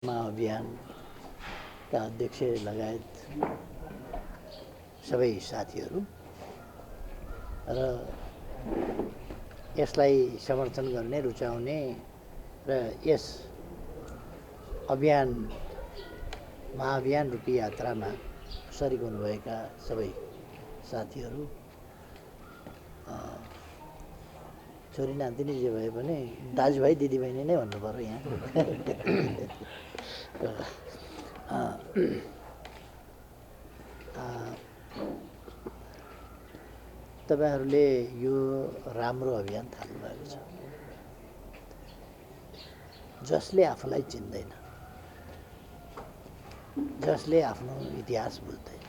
अभियानका अध्यक्ष लगायत सबै साथीहरू र यसलाई समर्थन गर्ने रुचाउने र यस अभियान महाअभियान रूपी यात्रामा सरिक हुनुभएका सबै साथीहरू छोरी नातिनी जे भए पनि दाजुभाइ दिदीबहिनी नै भन्नु पर्यो यहाँ। तपाईहरूले यो राम्रो अभियान थाल्नुभएको छ। जसले आफूलाई चिन्दैन, जसले आफ्नो इतिहास बुझ्दैन,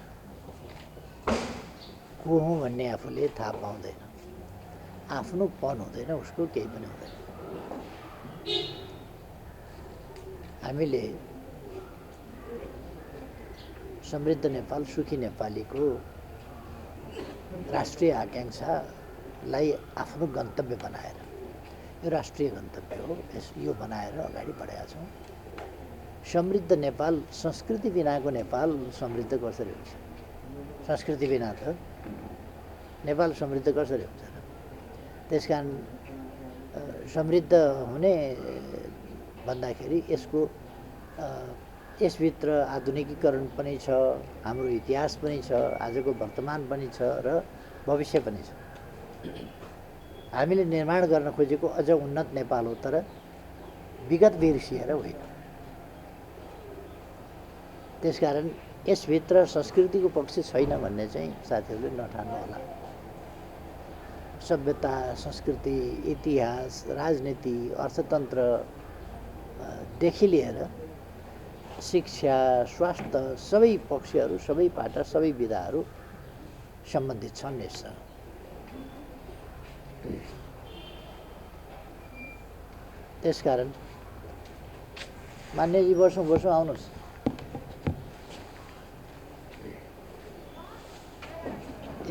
को हुँ भन्ने आफूले थाहा पाउँदैन, आफ्नोपन हुँदैन, उसको केही पनि हुँदैन। हामीले समृद्ध नेपाल सुखी नेपालीको राष्ट्रिय आकांक्षालाई आफ्नो गन्तव्य बनाएर, यो राष्ट्रिय गन्तव्य हो, यो बनाएर अगाडि बढेका छौँ। समृद्ध नेपाल, संस्कृति बिनाको नेपाल समृद्ध कसरी हुन्छ? संस्कृति बिना त नेपाल समृद्ध कसरी हुन्छ र? त्यसकारण समृद्ध हुने भन्दाखेरि यसभित्र आधुनिकीकरण पनि छ, हाम्रो इतिहास पनि छ, आजको वर्तमान पनि छ र भविष्य पनि छ। हामीले निर्माण गर्न खोजेको अझ उन्नत नेपाल हो, तर विगत बिर्सिएर होइन। त्यसकारण यसभित्र संस्कृतिको पक्ष छैन भन्ने चाहिँ साथीहरूले नठान्नु होला। सभ्यता, संस्कृति, इतिहास, राजनीति, अर्थतन्त्रदेखि लिएर शिक्षा, स्वास्थ्य सबै पक्षहरू, सबै पाटा, सबै विधाहरू सम्बन्धित छन् यससँग। त्यसकारण मान्यजी बसौँ आउनुहोस्।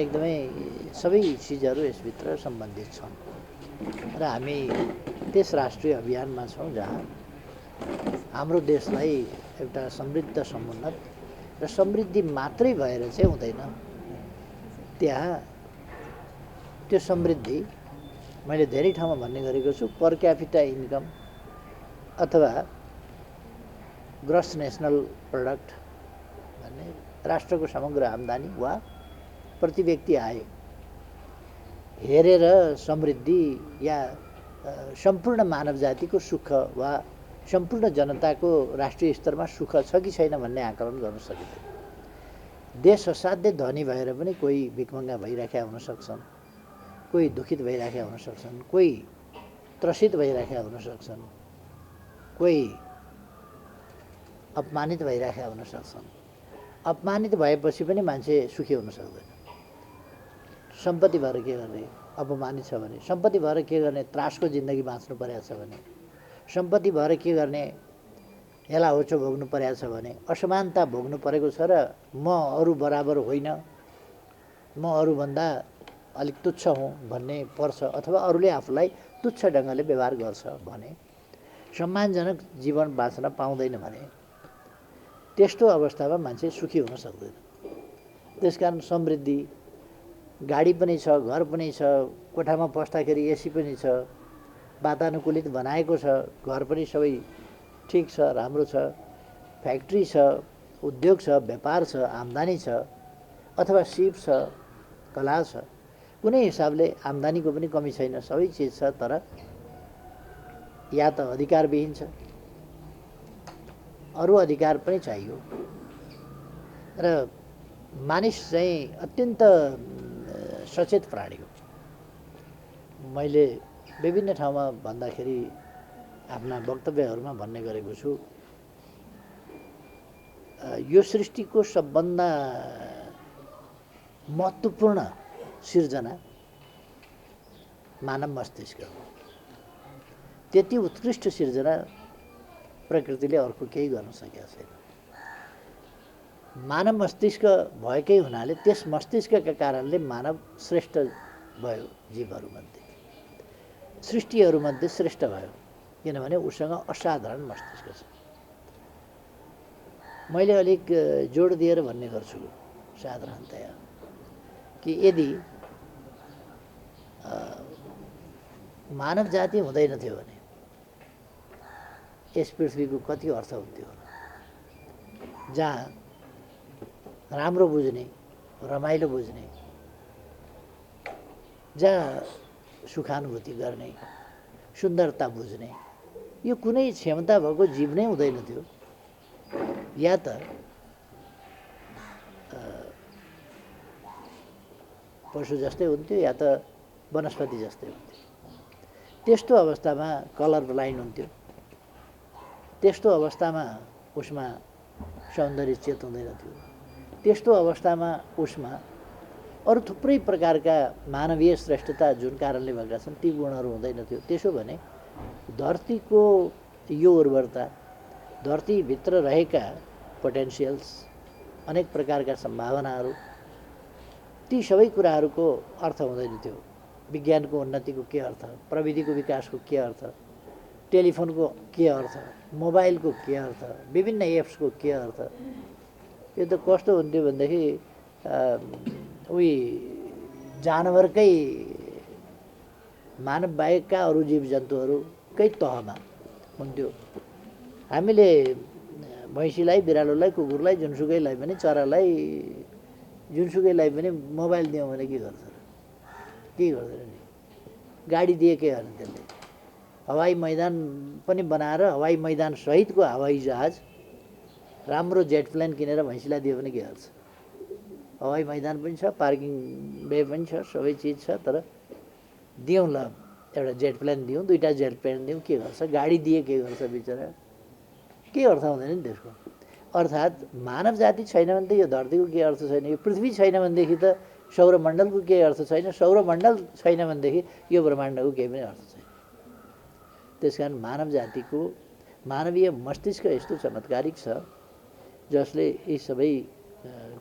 एकदमै सबै चिजहरू यसभित्र सम्बन्धित छन् र हामी त्यस राष्ट्रिय अभियानमा छौँ जहाँ हाम्रो देशलाई एउटा समृद्ध, समुन्नत र समृद्धि मात्रै भएर चाहिँ हुँदैन। त्यहाँ त्यो समृद्धि मैले धेरै ठाउँमा भन्ने गरेको छु, पर क्यापिटा इन्कम अथवा ग्रस नेसनल प्रोडक्ट भन्ने राष्ट्रको समग्र आम्दानी वा प्रति व्यक्ति आय हेरेर समृद्धि या सम्पूर्ण मानव जातिको सुख वा सम्पूर्ण जनताको राष्ट्रिय स्तरमा सुख छ कि छैन भन्ने आकलन गर्न सकिँदैन। देश असाध्यै धनी भएर पनि कोही भिखमङ्गा भइराखेका हुन सक्छन्, कोही दुखित भइराखेका हुन सक्छन्, कोही त्रसित भइराखेका हुन सक्छन्, कोही अपमानित भइराखेका हुन सक्छन्। अपमानित भएपछि पनि मान्छे सुखी हुन सक्दैन। सम्पत्ति भएर के गर्ने? अपमानित छ भने सम्पत्ति भएर के गर्ने? त्रासको जिन्दगी बाँच्नु परेको छ भने, सम्पत्ति भएर के गर्ने? हेलाहोचो भोग्नु परेको छ भने, असमानता भोग्नु परेको छ र म अरू बराबर होइन, म अरूभन्दा अलिक तुच्छ हुँ भन्ने पर्छ, अथवा अरूले आफूलाई तुच्छ ढङ्गले व्यवहार गर्छ भने, सम्मानजनक जीवन बाँच्न पाउँदैन भने, त्यस्तो अवस्थामा मान्छे सुखी हुन सक्दैन। त्यसकारण समृद्धि, गाडी पनि छ, घर पनि छ, कोठामा पस्दाखेरि एसी पनि छ, वातानुकूलित बनाएको छ, घर पनि सबै ठिक छ, राम्रो छ, फ्याक्ट्री छ, उद्योग छ, व्यापार छ, आम्दानी छ, अथवा सिप छ, कला छ, कुनै हिसाबले आम्दानीको पनि कमी छैन, सबै चिज छ। तर या त अधिकारविहीन छ, अरू अधिकार पनि चाहियो र मानिस चाहिँ अत्यन्त सचेत प्राणी हो। मैले विभिन्न ठाउँमा भन्दाखेरि आफ्ना वक्तव्यहरूमा भन्ने गरेको छु, यो सृष्टिको सबभन्दा महत्त्वपूर्ण सिर्जना मानव मस्तिष्क हो। त्यति उत्कृष्ट सिर्जना प्रकृतिले अर्को केही गर्न सकेको छैन। मानव मस्तिष्क भएकै हुनाले त्यस मस्तिष्कका कारणले मानव श्रेष्ठ भयो, जीवहरूमध्ये सृष्टिहरूमध्ये श्रेष्ठ भयो, किनभने उसँग असाधारण मस्तिष्क छ। मैले अलिक जोड दिएर भन्ने गर्छु साधारणतया कि यदि मानव जाति हुँदैन थियो भने यस पृथ्वीको कति अर्थ हुन्थ्यो, जहाँ राम्रो बुझ्ने, रमाइलो बुझ्ने, जहाँ सुखानुभूति गर्ने, सुन्दरता बुझ्ने यो कुनै क्षमता भएको जीव नै हुँदैन थियो। या त पशु जस्तै हुन्थ्यो या त वनस्पति जस्तै हुन्थ्यो। त्यस्तो अवस्थामा कलर ब्लाइन्ड हुन्थ्यो। त्यस्तो अवस्थामा उसमा सौन्दर्य चेत हुँदैन थियो। त्यस्तो अवस्थामा उसमा अरू थुप्रै प्रकारका मानवीय श्रेष्ठता जुन कारणले भएका छन् ती गुणहरू हुँदैन थियो। त्यसो भने धरतीको यो उर्वरता, धरतीभित्र रहेका पोटेन्सियल्स, अनेक प्रकारका सम्भावनाहरू, ती सबै कुराहरूको अर्थ हुँदैन थियो। विज्ञानको उन्नतिको के अर्थ, प्रविधिको विकासको के अर्थ, टेलिफोनको के अर्थ, मोबाइलको के अर्थ, विभिन्न एप्सको के अर्थ। यो त कस्तो हुन्थ्यो भनेदेखि उही जानवरकै मानव बाहेकका अरू जीव जन्तुहरूकै तहमा हुन्थ्यो। हामीले भैँसीलाई, बिरालोलाई, कुकुरलाई, जुनसुकैलाई पनि, चरालाई, जुनसुकैलाई पनि मोबाइल दियौँ भने के गर्छ र? के गर्दैन नि। गाडी दिए के गर्ने त्यसले? हवाई मैदान पनि बनाएर हवाई मैदान सहितको हवाई जहाज, राम्रो जेट प्लेन किनेर भैँसीलाई दियो भने के गर्छ? हवाई मैदान पनि छ, पार्किङ बे पनि छ, सबै चिज छ, तर दियौँ ल एउटा जेट प्लेन दियौँ, दुईवटा जेट प्लेन दियौँ, के गर्छ? गाडी दिए के गर्छ बिचरा? के अर्थ हुँदैन नि त्यसको। अर्थात् मानव जाति छैन भने त यो धरतीको के अर्थ छैन, यो पृथ्वी छैन भनेदेखि त सौरमण्डलको केही अर्थ छैन, सौरमण्डल छैन भनेदेखि यो ब्रह्माण्डको केही पनि अर्थ छैन। त्यसकारण मानव जातिको मानवीय मस्तिष्क यस्तो चमत्कारिक छ जसले यी सबै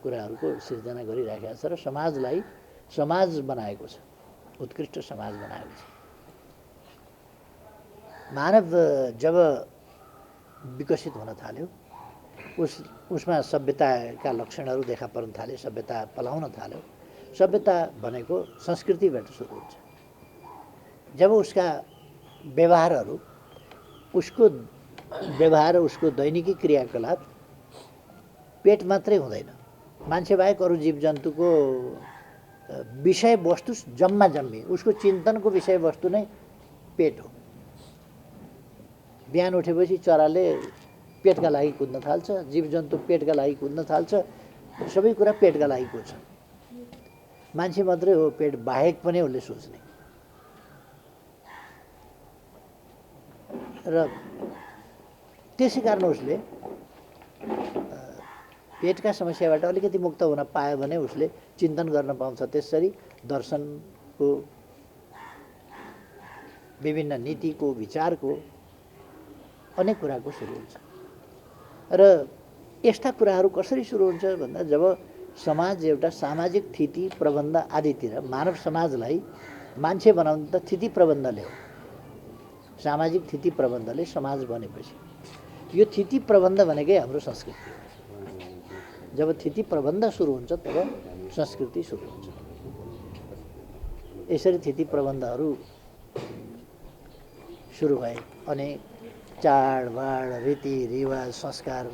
कुराहरूको सिर्जना गरिराखेको छ र समाजलाई समाज बनाएको छ, उत्कृष्ट समाज बनाएको छ। मानव जब विकसित हुन थाल्यो, उसमा सभ्यताका लक्षणहरू देखा पर्न थाले, सभ्यता पलाउन थाल्यो। सभ्यता भनेको संस्कृतिबाट सुरु हुन्छ। जब उसका व्यवहारहरू, उसको व्यवहार, उसको दैनिकी क्रियाकलाप पेट मात्रै हुँदैन, मान्छे बाहेक अरू जीव जन्तुको विषयवस्तु जम्मा जम्मी, उसको चिन्तनको विषयवस्तु नै पेट हो। बिहान उठेपछि चराले पेटका लागि कुद्न थाल्छ, जीवजन्तु पेटका लागि कुद्न थाल्छ, सबै कुरा पेटका लागि कुद्छ। मान्छे मात्रै हो पेट बाहेक पनि उसले सोच्ने। र त्यसै कारण उसले पेटका समस्याबाट अलिकति मुक्त हुन पायो भने उसले चिन्तन गर्न पाउँछ। त्यसरी दर्शनको, विभिन्न नीतिको, विचारको, अनेक कुराको सुरु हुन्छ। र यस्ता कुराहरू कसरी सुरु हुन्छ भन्दा जब समाज एउटा सामाजिक थिति प्रबन्ध आदितिर, मानव समाजलाई मान्छे बनाउनु त थिति प्रबन्धले हो। सामाजिक थिति प्रबन्धले समाज बनेपछि यो थिति प्रबन्ध भनेकै हाम्रो संस्कृति हो। जब थिति प्रबन्ध सुरु हुन्छ तब संस्कृति सुरु हुन्छ। यसरी थिति प्रबन्धहरू सुरु भए अनि चाडबाड, रीतिरिवाज, संस्कार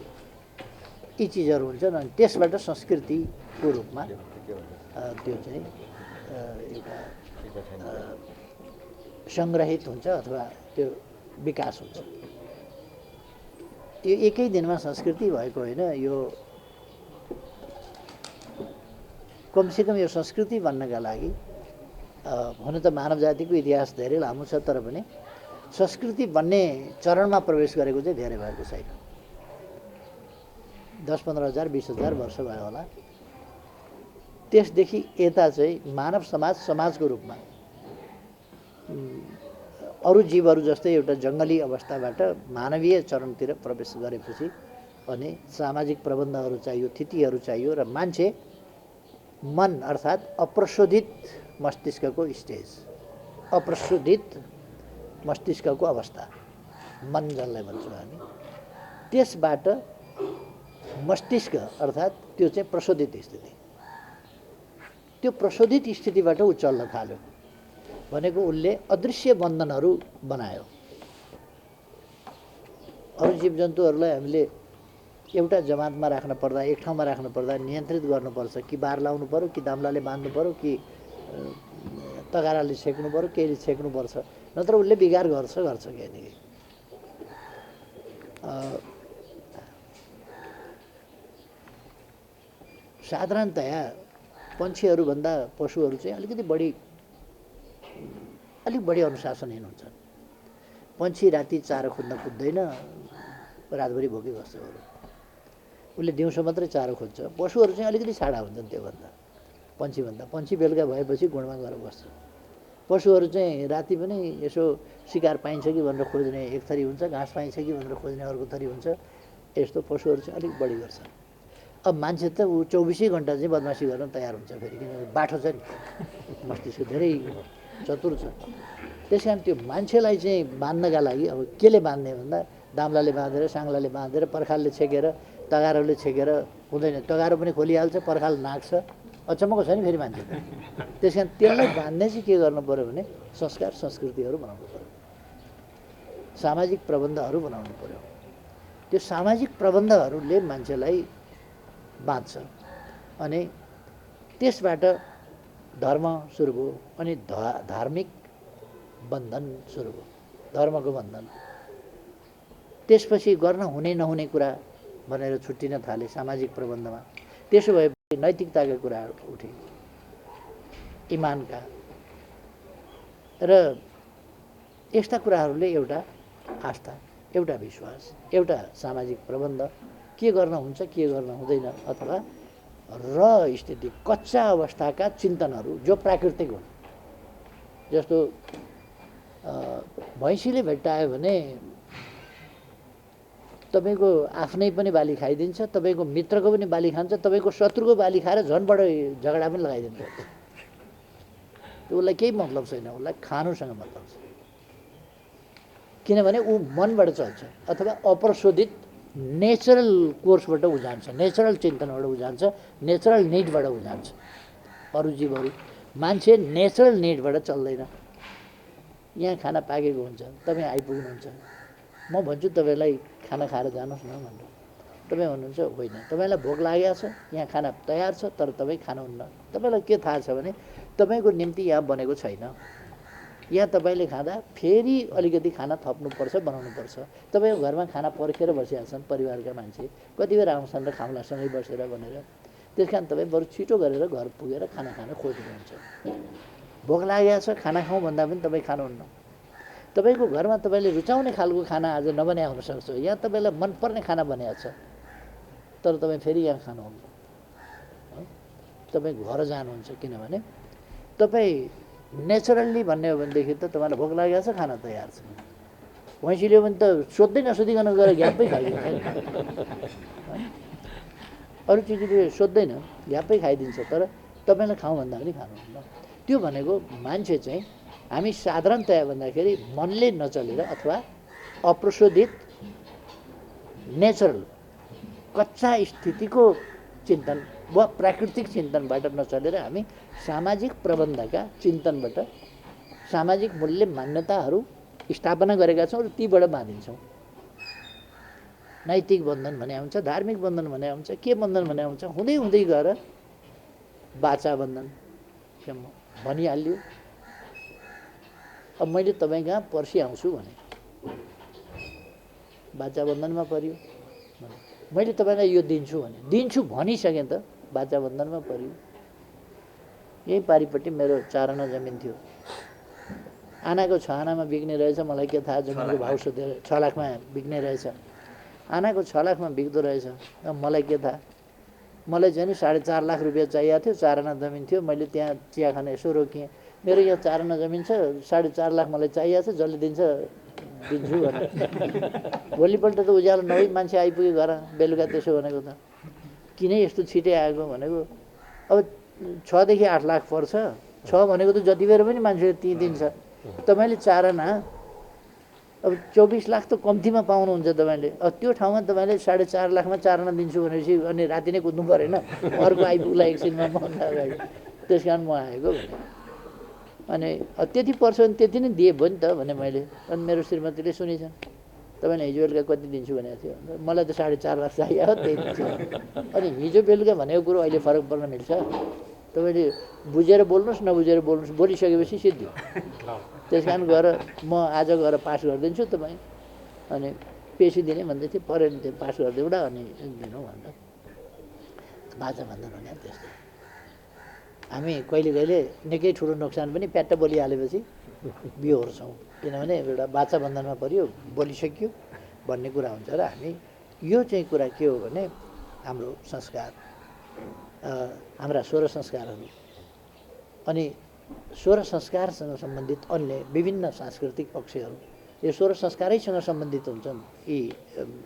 यी चिजहरू हुन्छन्। अनि त्यसबाट संस्कृतिको रूपमा त्यो चाहिँ एउटा सङ्ग्रहित हुन्छ अथवा त्यो विकास हुन्छ। यो एकै दिनमा संस्कृति भएको होइन। यो कमसेकम यो संस्कृति बन्नका लागि हुन त मानव जातिको इतिहास धेरै लामो छ, तर पनि संस्कृति बन्ने चरणमा प्रवेश गरेको चाहिँ धेरै भएको छैन। 10-15 हजार 20 हजार वर्ष भयो होला। त्यसदेखि यता चाहिँ मानव समाज समाजको रूपमा अरू जीवहरू जस्तै एउटा जङ्गली अवस्थाबाट मानवीय चरणतिर प्रवेश गरेपछि अनि सामाजिक प्रबन्धहरू चाहियो, थितिहरू चाहियो र मान्छे मन अर्थात् अप्रशोधित मस्तिष्कको स्टेज, अप्रशोधित मस्तिष्कको अवस्था, मन जसलाई भन्छौँ हामी, त्यसबाट मस्तिष्क अर्थात् त्यो चाहिँ प्रशोधित स्थिति, त्यो प्रशोधित स्थितिबाट ऊ चल्न थाल्यो भनेको उसले अदृश्य बन्धनहरू बनायो। अरू जीवजन्तुहरूलाई हामीले एउटा जमातमा राख्न पर्दा, एक ठाउँमा राख्न पर्दा नियन्त्रित गर्नुपर्छ कि बार लाउनु पर्यो कि दाम्लाले बाँध्नु पर्यो कि तगाराले छेक्नु पर्यो, केहीले छेक्नुपर्छ, नत्र उसले बिगार गर्छ केही न केही। साधारणतया पन्छीहरूभन्दा पशुहरू चाहिँ अलिक बढी अनुशासनहीन हुन्छन्। पन्छी राति चारो खोज्न कुद्दैन, रातभरि भोकै बस्छ। उसले दिउँसो मात्रै चारो खोज्छ। पशुहरू चाहिँ अलिकति छाडा हुन्छन् त्योभन्दा, पन्छीभन्दा। पन्छी बेलुका भएपछि गुणमा गएर बस्छ। पशुहरू चाहिँ राति पनि यसो शिकार पाइन्छ कि भनेर खोज्ने एक थरी हुन्छ, घाँस पाइन्छ कि भनेर खोज्ने अर्को थरी हुन्छ। यस्तो पशुहरू चाहिँ अलिक बढी गर्छ। अब मान्छे त ऊ 24 घण्टा चाहिँ बदमासी गर्न तयार हुन्छ फेरि, किनभने बाठो छ नि, मस्तिष्क धेरै चतुर छ। त्यस कारण त्यो मान्छेलाई चाहिँ बाँध्नका लागि अब केले बाँध्ने भन्दा दाम्लाले बाँधेर, साङ्लाले बाँधेर, पर्खालले छेकेर, तगारोले छेकेर हुँदैन। तगारो पनि खोलिहाल्छ, पर्खाल नाग्छ, अचम्मको छ नि फेरि मान्छे त। त्यस कारण त्यसलाई बाँध्ने चाहिँ के गर्नु पऱ्यो भने संस्कार संस्कृतिहरू बनाउनु पऱ्यो, सामाजिक प्रबन्धहरू बनाउनु पऱ्यो। त्यो सामाजिक प्रबन्धहरूले मान्छेलाई बाँध्छ अनि त्यसबाट धर्म सुरु भयो अनि धार्मिक बन्धन सुरु भयो, धर्मको बन्धन। त्यसपछि गर्न हुने नहुने कुरा भनेर छुट्टिन थाले सामाजिक प्रबन्धमा। त्यसो भएपछि नैतिकताका कुराहरू उठे, इमानका, र यस्ता कुराहरूले एउटा आस्था, एउटा विश्वास, एउटा सामाजिक प्रबन्ध, के गर्न हुन्छ के गर्न हुँदैन अथवा र स्थिति कच्चा अवस्थाका चिन्तनहरू जो प्राकृतिक हुन्। जस्तो भैँसीले भेट्टायो भने तपाईँको आफ्नै पनि बाली खाइदिन्छ, तपाईँको मित्रको पनि बाली खान्छ, तपाईँको शत्रुको बाली खाएर झन् बढी झगडा पनि लगाइदिन्छ। उसलाई केही मतलब छैन, उसलाई खानुसँग मतलब छ, किनभने ऊ मनबाट चल्छ अथवा अप्रशोधित नेचरल कोर्सबाट ऊ जान्छ, नेचरल चिन्तनबाट ऊ जान्छ, नेचरल निडबाट ऊ जान्छ। अरू जीवहरू, मान्छे नेचरल निडबाट चल्दैन। यहाँ खाना पाकेको हुन्छ, तपाईँ आइपुग्नुहुन्छ, म भन्छु तपाईँलाई खाना खाएर जानुहोस् न भनेर, तपाईँ भन्नुहुन्छ होइन, तपाईँलाई भोक लागेको छ, यहाँ खाना तयार छ तर तपाईँ खानुहुन्न। तपाईँलाई के थाहा छ भने तपाईँको निम्ति यहाँ बनेको छैन, यहाँ तपाईँले खाँदा फेरि अलिकति खाना थप्नुपर्छ, बनाउनुपर्छ। तपाईँको घरमा खाना पर्खेर बसिरहेका छन् परिवारका मान्छे, कति बेर आउँछन् र खाउँला सँगै बसेर भनेर। त्यस कारण तपाईँ बरु छिटो गरेर घर पुगेर खाना खान खोज्नुहुन्छ। भोक लागेको छ खाना खाउँ भन्दा पनि तपाईँ खानुहुन्न। तपाईँको घरमा तपाईँले रुचाउने खालको खाना आज नबनाएको हुनसक्छ, यहाँ तपाईँलाई मनपर्ने खाना बनाएको छ तर तपाईँ फेरि यहाँ खानुहुन्न, तपाईँ घर जानुहुन्छ। किनभने तपाईँ नेचरल्ली भन्ने हो भनेदेखि त तपाईँलाई भोक लागेको छ, खाना तयार छ। भैँसीले पनि त सोध्दै नसोधिकन गएर घ्याप्पै खाइदिन्छ, अरू चिजले सोध्दैन, घ्याप्पै खाइदिन्छ, तर तपाईँलाई खाउँ भन्दा पनि खानुहुन्न। त्यो भनेको मान्छे चाहिँ हामी साधारणतया भन्दाखेरि मनले नचलेर अथवा अप्रशोधित नेचरल कच्चा स्थितिको चिन्तन वा प्राकृतिक चिन्तनबाट नचलेर हामी सामाजिक प्रबन्धका चिन्तनबाट सामाजिक मूल्य मान्यताहरू स्थापना गरेका छौँ र तीबाट बाँधिन्छौँ। नैतिक बन्धन भने हुन्छ, धार्मिक बन्धन भने हुन्छ, के बन्धन भने हुन्छ, हुँदै हुँदै गएर बाचा बन्धन भनिहाल्यो। अब मैले तपाईँ कहाँ पर्सि आउँछु भने बाचा बन्धनमा पर्यो, मैले तपाईँलाई यो दिन्छु भने दिन्छु भनिसकेँ त बाचा बन्धनमा पर्यो। यही पारिपट्टि मेरो 4 आना जमिन थियो, आनाको 6 आनामा बिक्ने रहेछ, मलाई के थाहा, जमिनको भाउ सोधेर 6 लाखमा बिक्ने रहेछ, आनाको 6 लाखमा बिक्दो रहेछ, मलाई के थाहा। मलाई चाहिँ नि 4.5 लाख रुपियाँ चाहिएको थियो, 4 आना जमिन थियो, मैले त्यहाँ चिया खान यसो रोकिएँ, मेरो यहाँ 4 आना जमिन छ, 4.5 लाख मलाई चाहिएको छ, जसले दिन्छ दिन्छु भने भोलिपल्ट त उज्यालो नभई मान्छे आइपुग्यो घर बेलुका। त्यसो भनेको त किन यस्तो छिटै आएको भनेको, अब 6 देखि 8 लाख पर्छ, 6 भनेको त जति बेर पनि मान्छेले ती दिन्छ। तपाईँले 4 आना अब 24 लाख त कम्तीमा पाउनुहुन्छ तपाईँले। अब त्यो ठाउँमा तपाईँले 4.5 लाखमा 4 आना दिन्छु भनेपछि अनि राति नै कुद्नु परेन, अर्को आइपुग्ला एकछिनमा भन्दा अगाडि। त्यस कारण म आएको भने अनि त्यति पर्छ भने त्यति नै दिए भयो नि त भने मैले। अनि मेरो श्रीमतीले सुनेछन्, तपाईँले हिजो बेलुका कति दिन्छु भनेको थियो, मलाई त 4.5 लाख चाहियो त्यही दिन्छु। अनि हिजो बेलुका भनेको कुरो अहिले फरक पर्न मिल्छ, तपाईँले बुझेर बोल्नुहोस् नबुझेर बोल्नुहोस्, बोलिसकेपछि सिद्धि। त्यस कारण गएर म आज गएर पास गरिदिन्छु तपाईँ, अनि पेसी दिने भन्दै थिएँ, परेन त्यो पास गरिदिउँ न अनि दिनु भन्दा बाजा भन्दा भने त्यस्तो। हामी कहिले कहिले निकै ठुलो नोक्सान पनि प्याट्ट बोलिहालेपछि बिहोर्छौँ, किनभने एउटा बाचा बन्धनमा पऱ्यो, बोलिसक्यो भन्ने कुरा हुन्छ। र हामी यो चाहिँ कुरा के हो भने हाम्रो संस्कार, हाम्रा 16 संस्कारहरू अनि 16 संस्कारसँग सम्बन्धित अन्य विभिन्न सांस्कृतिक पक्षहरू, यो 16 संस्कारैसँग सम्बन्धित हुन्छन् यी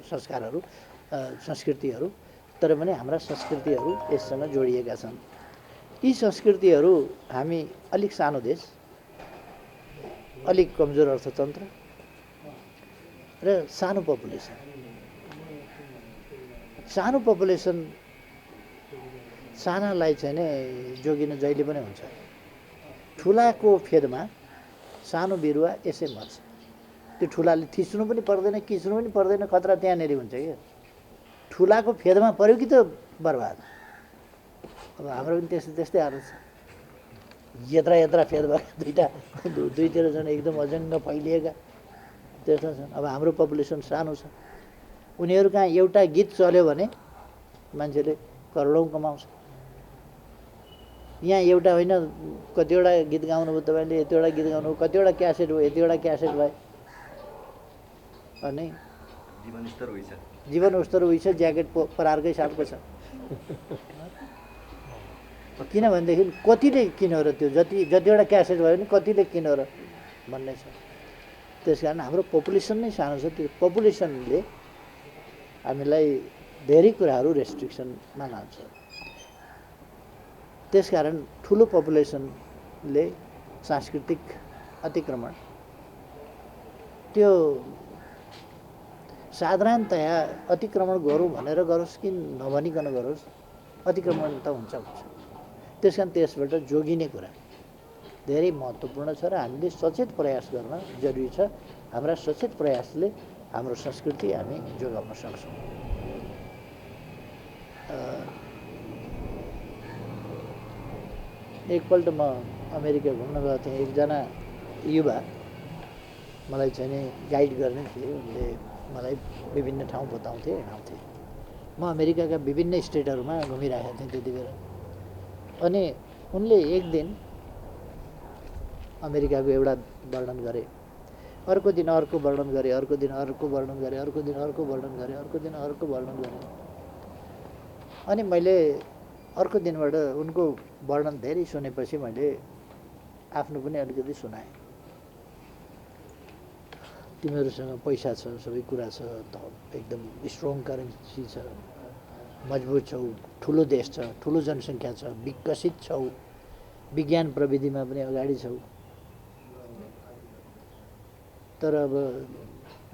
संस्कारहरू संस्कृतिहरू। तर पनि हाम्रा संस्कृतिहरू यससँग जोडिएका छन्। यी संस्कृतिहरू, हामी अलिक सानो देश, अलिक कमजोर अर्थतन्त्र र सानो पपुलेसन। सानो पपुलेसन सानालाई चाहिँ नै जोगिन जहिले पनि हुन्छ। ठुलाको फेदमा सानो बिरुवा यसै मर्छ। त्यो ठुलाले थिच्नु पनि पर्दैन, किच्नु पनि पर्दैन, खतरा त्यहाँनिर हुन्छ क्या। ठुलाको फेदमा पऱ्यो कि त बर्बाद। अब हाम्रो पनि त्यस्तै त्यस्तै हालत छ। यत्रा यत्रा फेद भएका दुईतिर छन् एकदम अजङ्ग फैलिएका त्यस्ता छन्। अब हाम्रो पपुलेसन सानो छ, उनीहरू कहाँ एउटा गीत चल्यो भने मान्छेले करोडौँ कमाउँछ। यहाँ एउटा होइन कतिवटा गीत गाउनुभयो तपाईँले, यतिवटा गीत गाउनुभयो, कतिवटा क्यासेट भयो, यतिवटा क्यासेट भयो, अनि जीवन स्तर उही छ, ज्याकेट परारकै सालको छ। किनभनेदेखि कतिले किन्यो र त्यो जतिवटा क्यासेट भयो भने कतिले किन्यो र भन्ने छ। त्यस कारण हाम्रो पपुलेसन नै सानो छ। त्यो पपुलेसनले हामीलाई धेरै कुराहरू रेस्ट्रिक्सनमा लान्छ। त्यसकारण ठुलो पपुलेसनले सांस्कृतिक अतिक्रमण त्यो साधारणतया अतिक्रमण गरौँ भनेर गरोस् कि नभनिकन गरोस्, अतिक्रमण त हुन्छ। त्यस कारण त्यसबाट जोगिने कुरा धेरै महत्त्वपूर्ण छ र हामीले सचेत प्रयास गर्न जरुरी छ। हाम्रा सचेत प्रयासले हाम्रो संस्कृति हामी जोगाउन सक्छौँ। एकपल्ट म अमेरिका घुम्न गएको थिएँ। एकजना युवा मलाई चाहिँ नि गाइड गर्ने थिए, उनले मलाई विभिन्न ठाउँ बताउँथे, हिँडाउँथे। म अमेरिकाका विभिन्न स्टेटहरूमा घुमिरहेको थिएँ त्यति बेला। अनि उनले एक दिन अमेरिकाको एउटा वर्णन गरे, अर्को दिन अर्को वर्णन गरे, अर्को दिन अर्को वर्णन गरे, अर्को दिन अर्को वर्णन गरे, अर्को दिन अर्को वर्णन गरे। अनि मैले अर्को दिनबाट उनको वर्णन धेरै सुनेपछि मैले आफ्नो पनि अलिकति सुनाएँ। तिमीहरूसँग पैसा छ, सबै कुरा छ, एकदम स्ट्रङ करेन्सी छ, मजबुत छौ, ठुलो देश छ, ठुलो जनसङ्ख्या छ, विकसित छौ, विज्ञान प्रविधिमा पनि अगाडि छौ। तर अब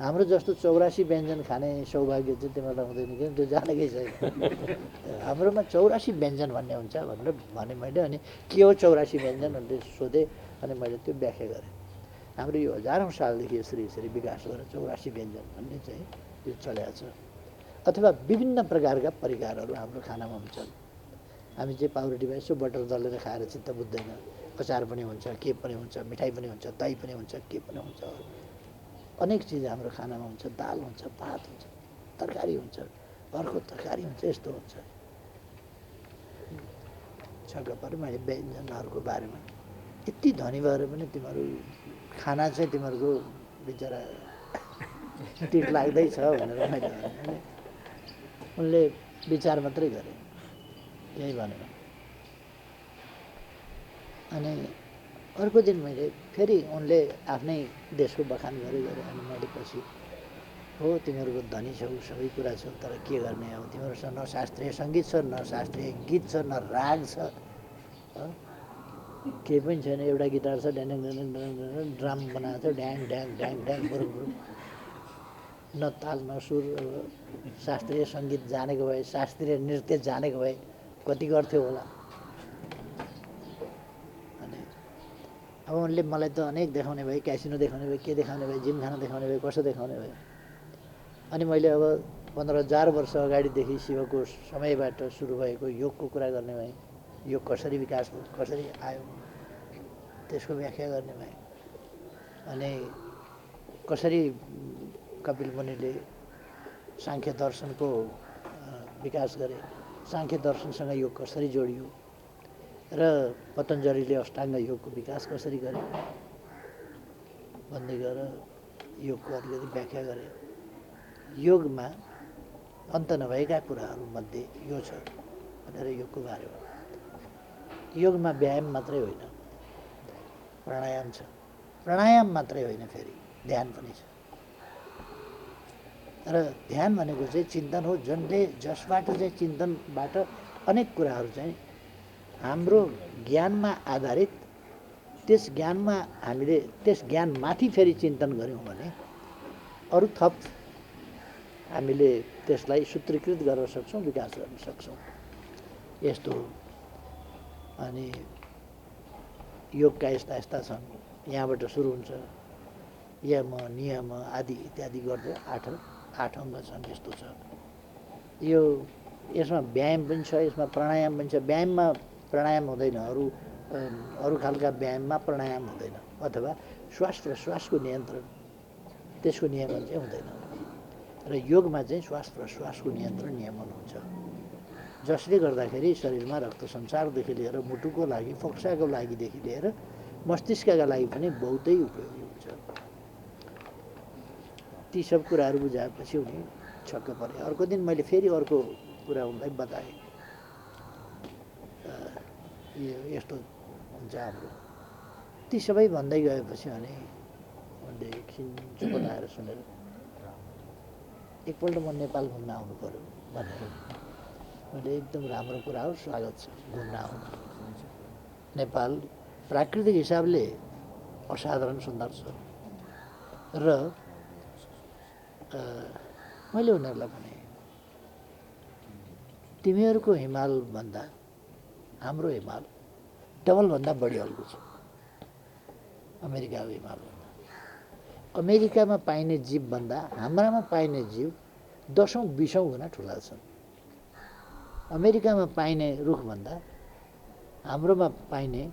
हाम्रो जस्तो 84 व्यञ्जन खाने सौभाग्य चाहिँ तिमीहरूलाई हुँदैन, किन त्यो जानेकै छैन। हाम्रोमा 84 व्यञ्जन भन्ने हुन्छ भनेर भने मैले। अनि के हो 84 व्यञ्जन भनेर सोधेँ, अनि मैले त्यो व्याख्या गरेँ। हाम्रो यो हजारौँ सालदेखि यसरी विकास गरेर 84 व्यञ्जन भन्ने चाहिँ यो चलेको छ। अथवा विभिन्न प्रकारका परिकारहरू हाम्रो खानामा हुन्छन्। हामी चाहिँ पाउरोटी भयो, यसो बटर दलेर खाएर चित्त बुझ्दैन। अचार पनि हुन्छ, के पनि हुन्छ, मिठाई पनि हुन्छ, दही पनि हुन्छ, के पनि हुन्छ, अनेक चिज हाम्रो खानामा हुन्छ। दाल हुन्छ, भात हुन्छ, तरकारी हुन्छ, अर्को तरकारी हुन्छ, यस्तो हुन्छ। छक्क पऱ्यो मैले व्यञ्जनहरूको बारेमा। यति धनी भएर पनि तिमीहरू खाना चाहिँ तिमीहरूको बिचरा टिट लाग्दैछ भनेर मैले भने। उनले विचार मात्रै गरे, यही भनेर। अनि अर्को दिन मैले फेरि उनले आफ्नै देशको बखान गरे। अनि मैले पछि हो तिमीहरूको धनी छौ, सबै कुरा छ, तर के गर्ने अब तिमीहरूसँग न शास्त्रीय सङ्गीत छ, न शास्त्रीय गीत छ, न राग छ, केही पनि छैन। एउटा गिटार छ, ड्याङ ड्याङ ड्याङ ड्राम बनाएको छ, ड्याङ ड्याङ ड्याङ ड्याङ बुरुङ बुरुङ, न ताल न सुर। शास्त्रीय सङ्गीत जानेको भए, शास्त्रीय नृत्य जानेको भए कति गर्थ्यो होला। अनि अब उनले मलाई त अनेक देखाउने भए, क्यासिनो देखाउने भए, के देखाउने भए, जिमखाना देखाउने भए, कसो देखाउने भए। अनि मैले अब 15,000 वर्ष अगाडिदेखि शिवको समयबाट सुरु भएको योगको कुरा गर्ने भएँ। योग कसरी विकास भयो, कसरी आयो, त्यसको व्याख्या गर्ने भएँ। अनि कसरी कपिल मुनिले साङ्ख्य दर्शनको विकास गरे, साङ्ख्य दर्शनसँग योग कसरी जोडियो र पतञ्जलिले अष्टाङ्ग योगको विकास कसरी गरे भन्दै गएर योगको अलिकति व्याख्या गरे। योगमा अन्त नभएका कुराहरूमध्ये यो छ भनेर योगको बारेमा। योगमा व्यायाम मात्रै होइन, प्राणायाम छ। प्राणायाम मात्रै होइन, फेरि ध्यान पनि छ। र ध्यान भनेको चाहिँ चिन्तन हो, जसबाट चाहिँ चिन्तनबाट अनेक कुराहरू चाहिँ हाम्रो ज्ञानमा आधारित, त्यस ज्ञानमा हामीले त्यस ज्ञानमाथि फेरि चिन्तन गऱ्यौँ भने अरू थप हामीले त्यसलाई सूत्रीकृत गर्न सक्छौँ, विकास गर्न सक्छौँ। यस्तो हो। अनि योगका यस्ता यस्ता छन्, यहाँबाट सुरु हुन्छ। यम नियम आदि इत्यादि गर्दै आठ अङ्ग छन्। यस्तो छ यो। यसमा व्यायाम पनि छ, यसमा प्राणायाम पनि छ। व्यायाममा प्राणायाम हुँदैन, अरू खालका व्यायाममा प्राणायाम हुँदैन, अथवा श्वास प्रश्वासको नियन्त्रण, त्यसको नियमन चाहिँ हुँदैन। र योगमा चाहिँ श्वास प्रश्वासको नियन्त्रण नियमन हुन्छ, जसले गर्दाखेरि शरीरमा रक्त सञ्चारदेखि लिएर मुटुको लागि, फोक्साको लागिदेखि लिएर मस्तिष्कका लागि पनि बहुतै उपयोगी हुन्छ। ती सब कुराहरू बुझाएपछि उनी छक्क परे। अर्को दिन मैले फेरि अर्को कुरा उनलाई बताएँ, यस्तो हुन्छ हाम्रो। ती सबै भन्दै गएपछि अनि उनले एकछिन चुप लाएर सुनेर, एकपल्ट म नेपाल घुम्न आउनु पर्यो भनेर। मैले एकदम राम्रो कुरा हो, स्वागत छ, घुम्न आउनु। नेपाल प्राकृतिक हिसाबले असाधारण सुन्दर छ। र मैले उनीहरूलाई भने, तिमीहरूको हिमालभन्दा हाम्रो हिमाल डबलभन्दा बढी हल्को छ अमेरिकाको हिमालभन्दा। अमेरिकामा पाइने जीवभन्दा हाम्रामा पाइने जीव 10औं-20औं गुणा ठुला छन्। अमेरिकामा पाइने रुखभन्दा हाम्रोमा पाइने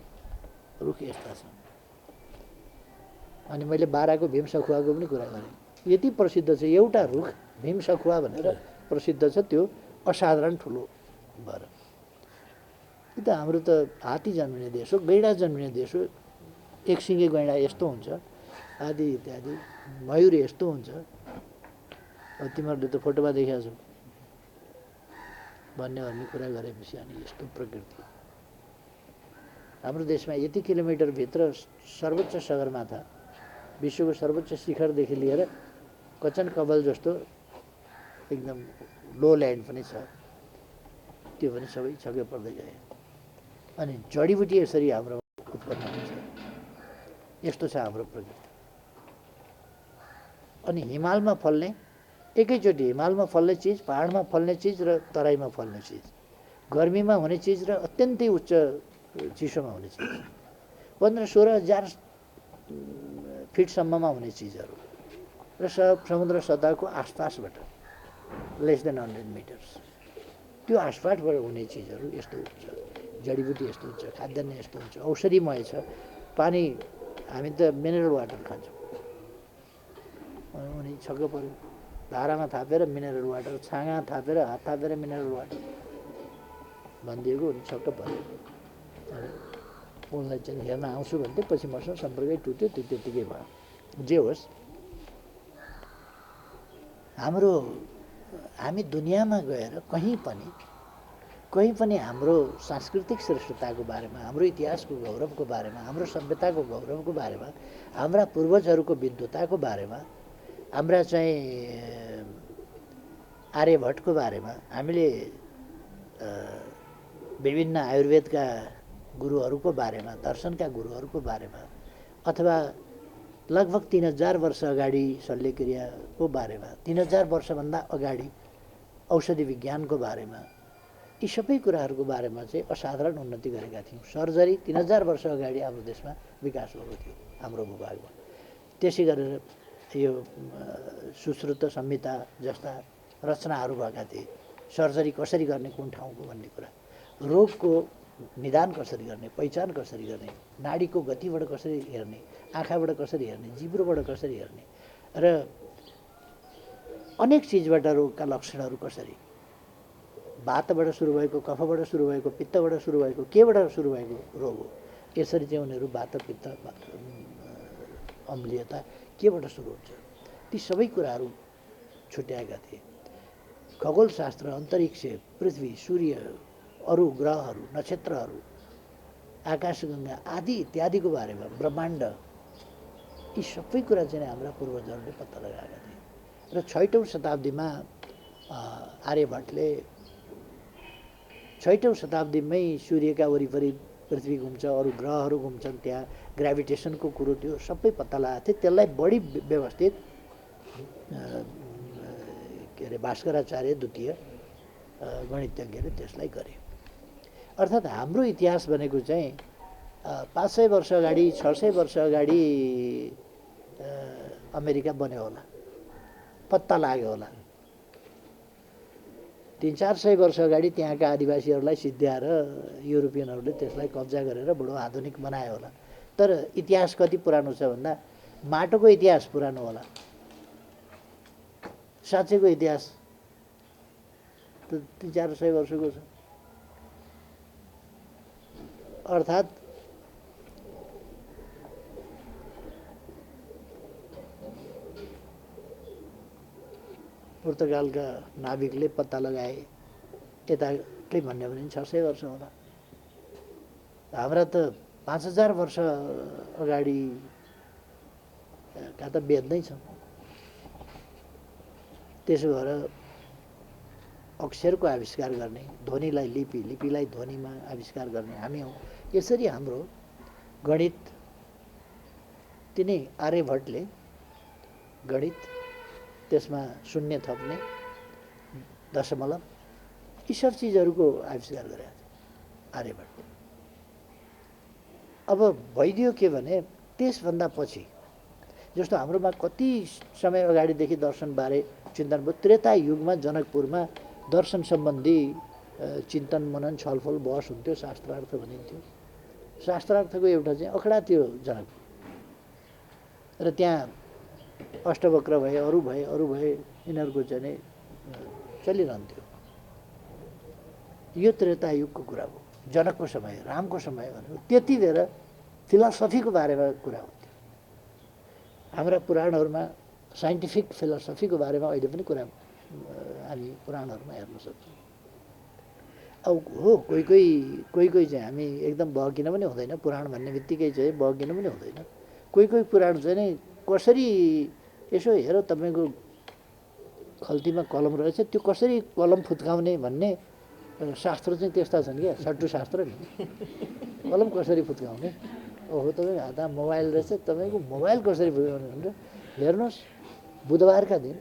रुख यस्ता छन्। अनि मैले बाराको भीमसखुवाको पनि कुरा गरेँ। यति प्रसिद्ध छ एउटा रुख भीमसखुवा भनेर प्रसिद्ध छ, त्यो असाधारण ठुलो भएर। त हाम्रो त हात्ती जन्मिने देश हो, गैँडा जन्मिने देश हो, एकसिङे गैँडा यस्तो हुन्छ, आदि इत्यादि, मयूर यस्तो हुन्छ। अब तिमीहरूले त फोटोमा देखेका छौ भन्ने कुरा गरेपछि अनि यस्तो प्रकृति। हाम्रो देशमा यति किलोमिटरभित्र सर्वोच्च सगरमाथा, विश्वको सर्वोच्च शिखरदेखि लिएर कचन कवल जस्तो एकदम लो ल्यान्ड पनि छ, त्यो पनि सबै छक्कै पर्दै गए। अनि जडीबुटी यसरी हाम्रो उत्पन्न हुन्छ, यस्तो छ हाम्रो प्रकृति। अनि हिमालमा फल्ने, एकैचोटि हिमालमा फल्ने चिज, पहाडमा फल्ने चिज र तराईमा फल्ने चिज, गर्मीमा हुने चिज र अत्यन्तै उच्च चिसोमा हुने चिज, 15-16 हजार फिटसम्ममा हुने चिजहरू र समुद्र सतहको आसपासबाट लेस देन 100 मिटर्स, त्यो आसपासबाट हुने चिजहरू यस्तो हुन्छ। जडीबुटी यस्तो हुन्छ, खाद्यान्न यस्तो हुन्छ, औषधिमय छ। पानी हामी त मिनरल वाटर खान्छौँ। उनी छक्क पऱ्यो। धारामा थापेर मिनरल वाटर, छाँगा थापेर, हात थापेर मिनरल वाटर भनिदिएको, उनी छक्क पऱ्यो। उनलाई चाहिँ हेर्न आउँछु भन्थे, पछि मसँग सम्पर्कै टुट्यो, त्यो त्यत्तिकै भयो। जे होस्, हामी दुनियाँमा गएर कहीँ पनि हाम्रो सांस्कृतिक श्रेष्ठताको बारेमा, हाम्रो इतिहासको गौरवको बारेमा, हाम्रो सभ्यताको गौरवको बारेमा, हाम्रा पूर्वजहरूको विद्वताको बारेमा, हाम्रा चाहिँ आर्यभट्टको बारेमा, हामीले विभिन्न आयुर्वेदका गुरुहरूको बारेमा, दर्शनका गुरुहरूको बारेमा, अथवा लगभग 3000 वर्ष अगाडि शल्यक्रियाको बारेमा 3000 वर्षभन्दा अगाडि औषधि विज्ञानको बारेमा यी सबै कुराहरूको बारेमा चाहिँ असाधारण उन्नति गरेका थियौँ। सर्जरी 3000 वर्ष अगाडि हाम्रो देशमा विकास भएको थियो हाम्रो भूभागमा। त्यसै गरेर यो सुश्रुत संहिता जस्ता रचनाहरू भएका थिए। सर्जरी कसरी गर्ने कुन ठाउँको भन्ने कुरा, रोगको निदान कसरी गर्ने, पहिचान कसरी गर्ने, नाडीको गतिबाट कसरी हेर्ने, आँखाबाट कसरी हेर्ने, जिब्रोबाट कसरी हेर्ने र अनेक चिजबाट रोगका लक्षणहरू कसरी, वातबाट सुरु भएको, कफबाट सुरु भएको, पित्तबाट सुरु भएको, केबाट सुरु भएको रोग हो, यसरी चाहिँ उनीहरू वात पित्त अम्लीयता केबाट सुरु हुन्छ, ती सबै कुराहरू छुट्याएका थिए। खगोलशास्त्र, अन्तरिक्ष, पृथ्वी, सूर्य, अरू ग्रहहरू, नक्षत्रहरू, आकाशगङ्गा आदि इत्यादिको बारेमा, ब्रह्माण्ड, यी सबै कुरा चाहिँ हाम्रा पूर्वजहरूले पत्ता लगाएका थिए। र 6औं शताब्दीमा आर्यभट्टले 6औं शताब्दीमै सूर्यका वरिपरि पृथ्वी घुम्छ, अरू ग्रहहरू घुम्छन्, त्यहाँ ग्राभिटेसनको कुरो त्यो सबै पत्ता लगाएको थियो। त्यसलाई बढी व्यवस्थित के अरे भास्कराचार्य द्वितीय गणितज्ञले त्यसलाई गरे। अर्थात् हाम्रो इतिहास भनेको चाहिँ 500 वर्ष अगाडि, 600 वर्ष अगाडि अमेरिका बन्यो होला, पत्ता लाग्यो होला। 300-400 वर्ष अगाडि त्यहाँका आदिवासीहरूलाई सिद्ध्याएर युरोपियनहरूले त्यसलाई कब्जा गरेर बडो आधुनिक बनायो होला। तर इतिहास कति पुरानो छ भन्दा माटोको इतिहास पुरानो होला, साँच्चैको इतिहास त 300-400 वर्षको छ। अर्थात् पुर्तगालका नाविकले पत्ता लगाए यताकै भन्यो भने 600 वर्ष होला। हाम्रा त 5000 वर्ष अगाडि का त वेद नै छ। त्यसो भएर अक्षरको आविष्कार गर्ने, ध्वनिलाई लिपि, लिपिलाई ध्वनिमा आविष्कार गर्ने हामी हौँ। यसरी हाम्रो गणित, तिनै आर्यभट्टले गणित, त्यसमा शून्य थप्ने, दशमलव, यी सब चिजहरूको आविष्कार गरेका थिए आर्यभट्टले। अब भइदियो के भने त्यसभन्दा पछि जस्तो हाम्रोमा कति समय अगाडिदेखि दर्शनबारे चिन्तन भयो। त्रेता युगमा जनकपुरमा दर्शन सम्बन्धी चिन्तन मनन छलफल बहस हुन्थ्यो, शास्त्रार्थ भनिन्थ्यो। शास्त्रार्थको एउटा चाहिँ अखडा थियो जनकपुर, र त्यहाँ अष्टवक्र भए, अरू भए, यिनीहरूको चाहिँ चलिरहन्थ्यो। यो त्रेता युगको कुरा हो, जनकको समय, रामको समय भनेको त्यति बेर फिलोसफीको बारेमा कुरा हुन्थ्यो। हाम्रा पुराणहरूमा साइन्टिफिक फिलोसफीको बारेमा अहिले पनि कुरा हामी पुराणहरूमा हेर्न सक्छौँ। अब हो कोही कोही चाहिँ हामी एकदम बहकिन पनि हुँदैन, पुराण भन्ने बित्तिकै चाहिँ बहकिन पनि हुँदैन। कोही पुराण चाहिँ नि कसरी, यसो हेर तपाईँको खल्तीमा कलम रहेछ, त्यो कसरी कलम फुत्काउने भन्ने शास्त्र चाहिँ त्यस्ता छन् क्या, सट्टु शास्त्र नि। कलम कसरी फुत्काउने, ओहो तपाईँ हातमा मोबाइल रहेछ, तपाईँको मोबाइल कसरी फुत्काउने भनेर हेर्नुहोस्। बुधबारका दिन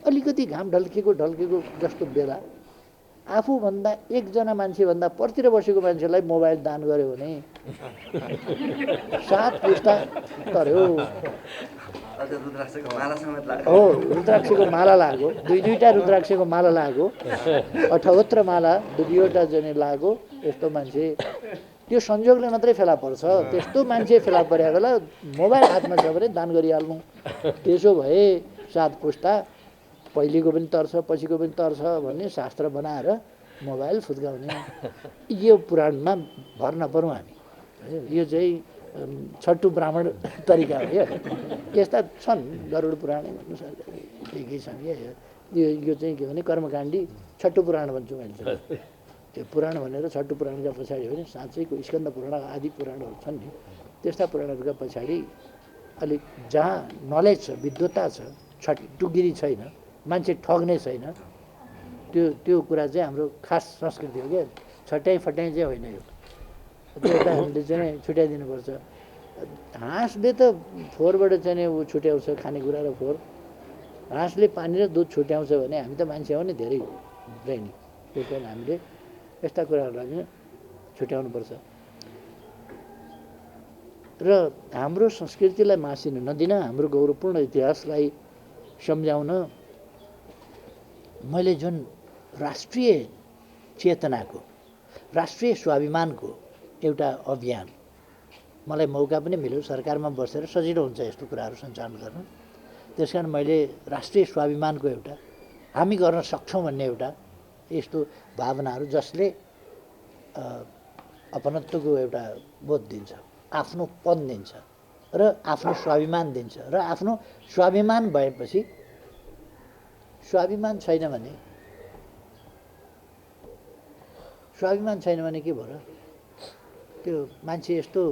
अलिकति घाम ढल्केको जस्तो बेला आफूभन्दा एकजना मान्छेभन्दा परतिर बसेको मान्छेलाई मोबाइल दान गर्यो भने 7 पुस्ता तर्यो। हो, रुद्राक्षको माला लाग्यो, दुईटा रुद्राक्षको माला लाग्यो, 78 माला, 2वटा जने लाग्यो। यस्तो मान्छे त्यो संयोगले मात्रै फेला पर्छ। त्यस्तो मान्छे फेला परेको बेला मोबाइल हातमा छ भने दान गरिहाल्नु। त्यसो भए 7 पुस्ता पहिलेको पनि तर्छ, पछिको पनि तर्छ भन्ने शास्त्र बनाएर मोबाइल फुत्काउने। यो पुराणमा भर नपरौँ हामी। यो चाहिँ छट्टु ब्राह्मण तरिका हो क्या। यस्ता छन्, गरुड पुराण अनुसार के छन् क्या। यो चाहिँ के भने कर्मकाण्डी छट्टु पुराण भन्छु मैले। त्यो पुराण भनेर छट्टु पुराणका पछाडि हो भने साँच्चैको स्कन्द पुराण आदि पुराणहरू छन् नि, त्यस्ता पुराणहरूका पछाडि अलिक जहाँ नलेज छ, विद्वत्ता छ, छट्टुगिरी छैन, मान्छे ठग्ने छैन, त्यो कुरा चाहिँ हाम्रो खास संस्कृति हो क्या। छट्याइ फट्याइ चाहिँ होइन। यो त्यो एउटा हामीले चाहिँ छुट्याइदिनुपर्छ। हाँसले त फोहोरबाट चाहिँ नि ऊ छुट्याउँछ खानेकुरा र फोहोर। हाँसले पानी र दुध छुट्याउँछ भने हामी त मान्छे हो नि धेरै ब्रेनी। त्यही कारण हामीले यस्ता कुराहरूलाई पनि छुट्याउनुपर्छ र हाम्रो संस्कृतिलाई मासिन नदिन, हाम्रो गौरवपूर्ण इतिहासलाई सम्झाउन मैले जुन राष्ट्रिय चेतनाको, राष्ट्रिय स्वाभिमानको एउटा अभियान, मलाई मौका पनि मिल्यो सरकारमा बसेर सजिलो हुन्छ यस्तो कुराहरू सञ्चालन गर्न। त्यस कारण मैले राष्ट्रिय स्वाभिमानको एउटा हामी गर्न सक्छौँ भन्ने एउटा यस्तो भावनाहरू जसले अपनत्वको एउटा बोध दिन्छ, आफ्नोपन दिन्छ र आफ्नो स्वाभिमान दिन्छ। र आफ्नो स्वाभिमान भएपछि स्वाभिमान छैन भने के भयो र? त्यो मान्छे यस्तो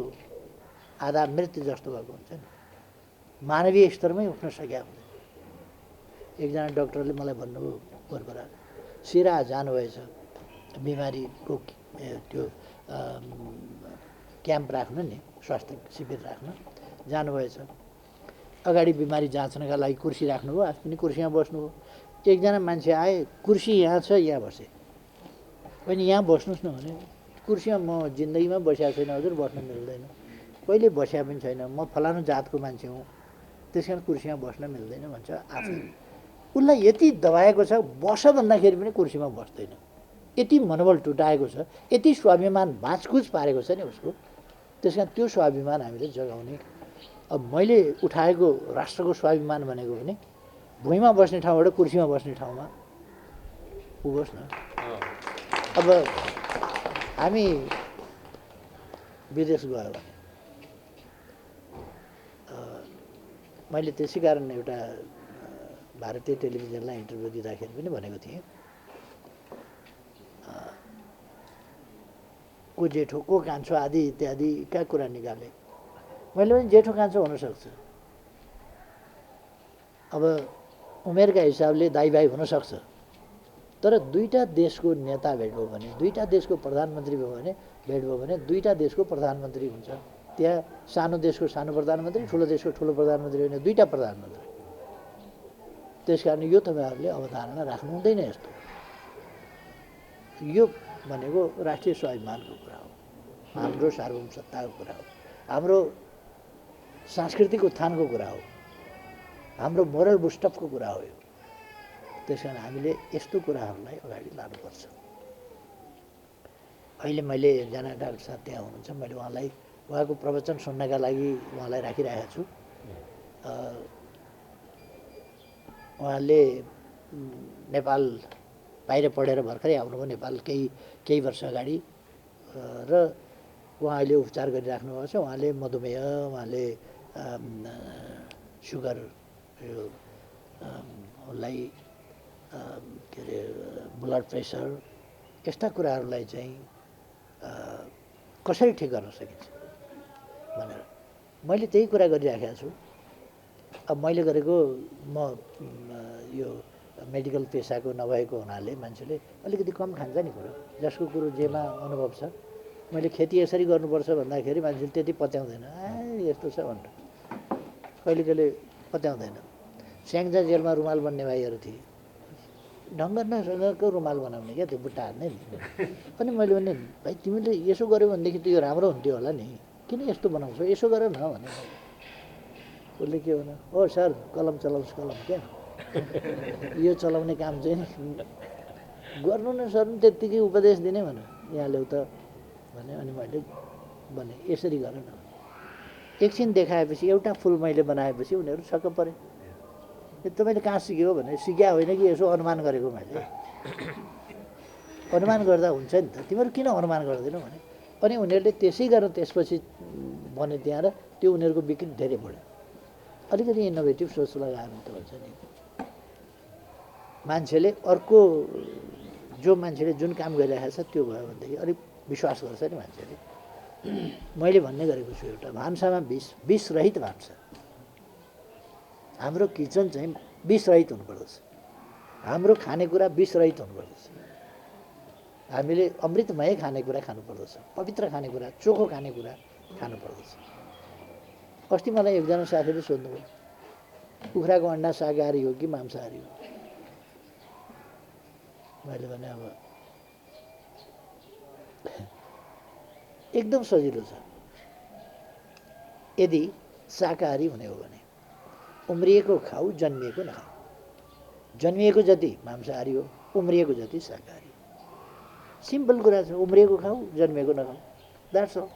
आधा मृत्यु जस्तो भएको हुन्छ नि, मानवीय स्तरमै उठ्न सकेका हुँदैन। एकजना डाक्टरले मलाई भन्नुभयो बरबरा सिरा जानुभएछ बिमारीको त्यो क्याम्प राख्नु नि, स्वास्थ्य शिविर राख्न जानुभएछ। अगाडि बिमारी जाँच्नका लागि कुर्सी राख्नुभयो, आफू पनि कुर्सीमा बस्नुभयो। एकजना मान्छे आए, कुर्सी यहाँ छ, यहाँ बसे। होइन यहाँ बस्नुहोस् न भने, कुर्सीमा म जिन्दगीमा बसेको छैन हजुर, बस्न मिल्दैन। कहिले बस्या पनि छैन, म फलानु जातको मान्छे हुँ, त्यस कारण कुर्सीमा बस्न मिल्दैन भन्छ। आफू उसलाई यति दबाएको छ, बस भन्दाखेरि पनि कुर्सीमा बस्दैन। यति मनोबल टुटाएको छ, यति स्वाभिमान भाँचकुच पारेको छ नि उसको। त्यस कारण त्यो स्वाभिमान हामीले जगाउने। अब मैले उठाएको राष्ट्रको स्वाभिमान भनेको पनि भुइँमा बस्ने ठाउँबाट कुर्सीमा बस्ने ठाउँमा पुगोस् न। अब हामी विदेश गयो भने मैले त्यसै कारण एउटा भारतीय टेलिभिजनलाई इन्टरभ्यू दिँदाखेरि पनि भनेको थिएँ, को जेठो को कान्छो आदि इत्यादिका कुरा निकाले। मैले पनि जेठो कान्छो हुनसक्छ, अब उमेरका हिसाबले दाइ भाइ हुनसक्छ, तर दुईवटा देशको नेता भेट भयो भने, दुईवटा देशको प्रधानमन्त्री भयो भने भेट भयो भने दुईवटा देशको प्रधानमन्त्री हुन्छ। त्यहाँ सानो देशको सानो प्रधानमन्त्री, ठुलो देशको ठुलो प्रधानमन्त्री होइन, दुईवटा प्रधानमन्त्री। त्यस कारण यो तपाईँहरूले अवधारणा राख्नु हुँदैन। यस्तो यो भनेको राष्ट्रिय स्वाभिमानको कुरा हो, हाम्रो सार्वभौम सत्ताको कुरा हो, हाम्रो सांस्कृतिक उत्थानको कुरा हो, हाम्रो मोरल बुस्टअपको कुरा हो यो। त्यस कारण हामीले यस्तो कुराहरूलाई अगाडि लानुपर्छ। अहिले मैले एकजना डाक्टर साहब त्यहाँ हुनुहुन्छ, मैले उहाँको प्रवचन सुन्नका लागि उहाँलाई राखिरहेको छु। उहाँले नेपाल बाहिर पढेर भर्खरै आउनुभयो नेपाल केही वर्ष अगाडि, र उहाँ अहिले उपचार गरिराख्नु भएको छ। उहाँले मधुमेह, उहाँले सुगर, यो उसलाई के अरे ब्लड प्रेसर, यस्ता कुराहरूलाई चाहिँ कसरी ठिक गर्न सकिन्छ भनेर मैले त्यही कुरा गरिराखेको छु। अब मैले गरेको म यो मेडिकल पेसाको नभएको हुनाले मान्छेले अलिकति कम खान्छ नि कुरो, जसको कुरो जेमा अनुभव छ। मैले खेती यसरी गर्नुपर्छ भन्दाखेरि मान्छेले त्यति पत्याउँदैन, यस्तो छ भनेर कहिले कहिले पत्याउँदैन। स्याङ्जा जेलमा रुमाल बन्ने भाइहरू थिए, ढङ्ग नसँगको रुमाल बनाउने क्या त्यो बुट्टाहरूले नि। अनि मैले भने भाइ तिमीले यसो गर्यो भनेदेखि त यो राम्रो हुन्थ्यो होला नि, किन यस्तो बनाउँछौ, यसो गर न भने। उसले के भन्यो, हो सर कलम चलाउँछ कलम, क्या यो चलाउने काम चाहिँ गर्नु न सर, त्यत्तिकै उपदेश दिने भने यहाँ ल्याउ त भने। अनि मैले भने यसरी गर न। एकछिन देखाएपछि एउटा फुल मैले बनाएपछि उनीहरू छक्क परे। तपाईँले कहाँ सिक्यो भने, सिक्या होइन कि यसो अनुमान गरेको मैले। अनुमान गर्दा हुन्छ नि त, तिमीहरू किन अनुमान गर्दैनौ भने। अनि उनीहरूले त्यसै गरेर त्यसपछि भने त्यहाँ, र त्यो उनीहरूको बिक्री धेरै बढ्यो। अलिकति इनोभेटिभ सोच लगाएर त हुन्छ नि। मान्छेले अर्को जो मान्छेले जुन काम गरिरहेको छ त्यो भयो भनेदेखि अलिक विश्वास गर्छ नि मान्छेले। मैले भन्ने गरेको छु एउटा भान्सामा विष रहित भान्सा, हाम्रो किचन चाहिँ विषरहित हुनुपर्दछ, हाम्रो खानेकुरा विषरहित हुनुपर्दछ। हामीले अमृतमय खानेकुरा खानुपर्दछ, पवित्र खानेकुरा, चोखो खानेकुरा खानुपर्दछ। अस्ति मलाई एकजना साथीले सोध्नुभयो कुखुराको अन्डा शाकाहारी हो कि मांसाहारी हो। मैले भने अब एकदम सजिलो छ। यदि शाकाहारी हुने हो भने उम्रिएको खाऊ, जन्मिएको नखाऊ। जन्मिएको जति मांसाहारी हो, उम्रिएको जति शाकाहारी हो। सिम्पल कुरा छ। उम्रिएको खाऊ, जन्मिएको नखाऊ, द्याट्स अल।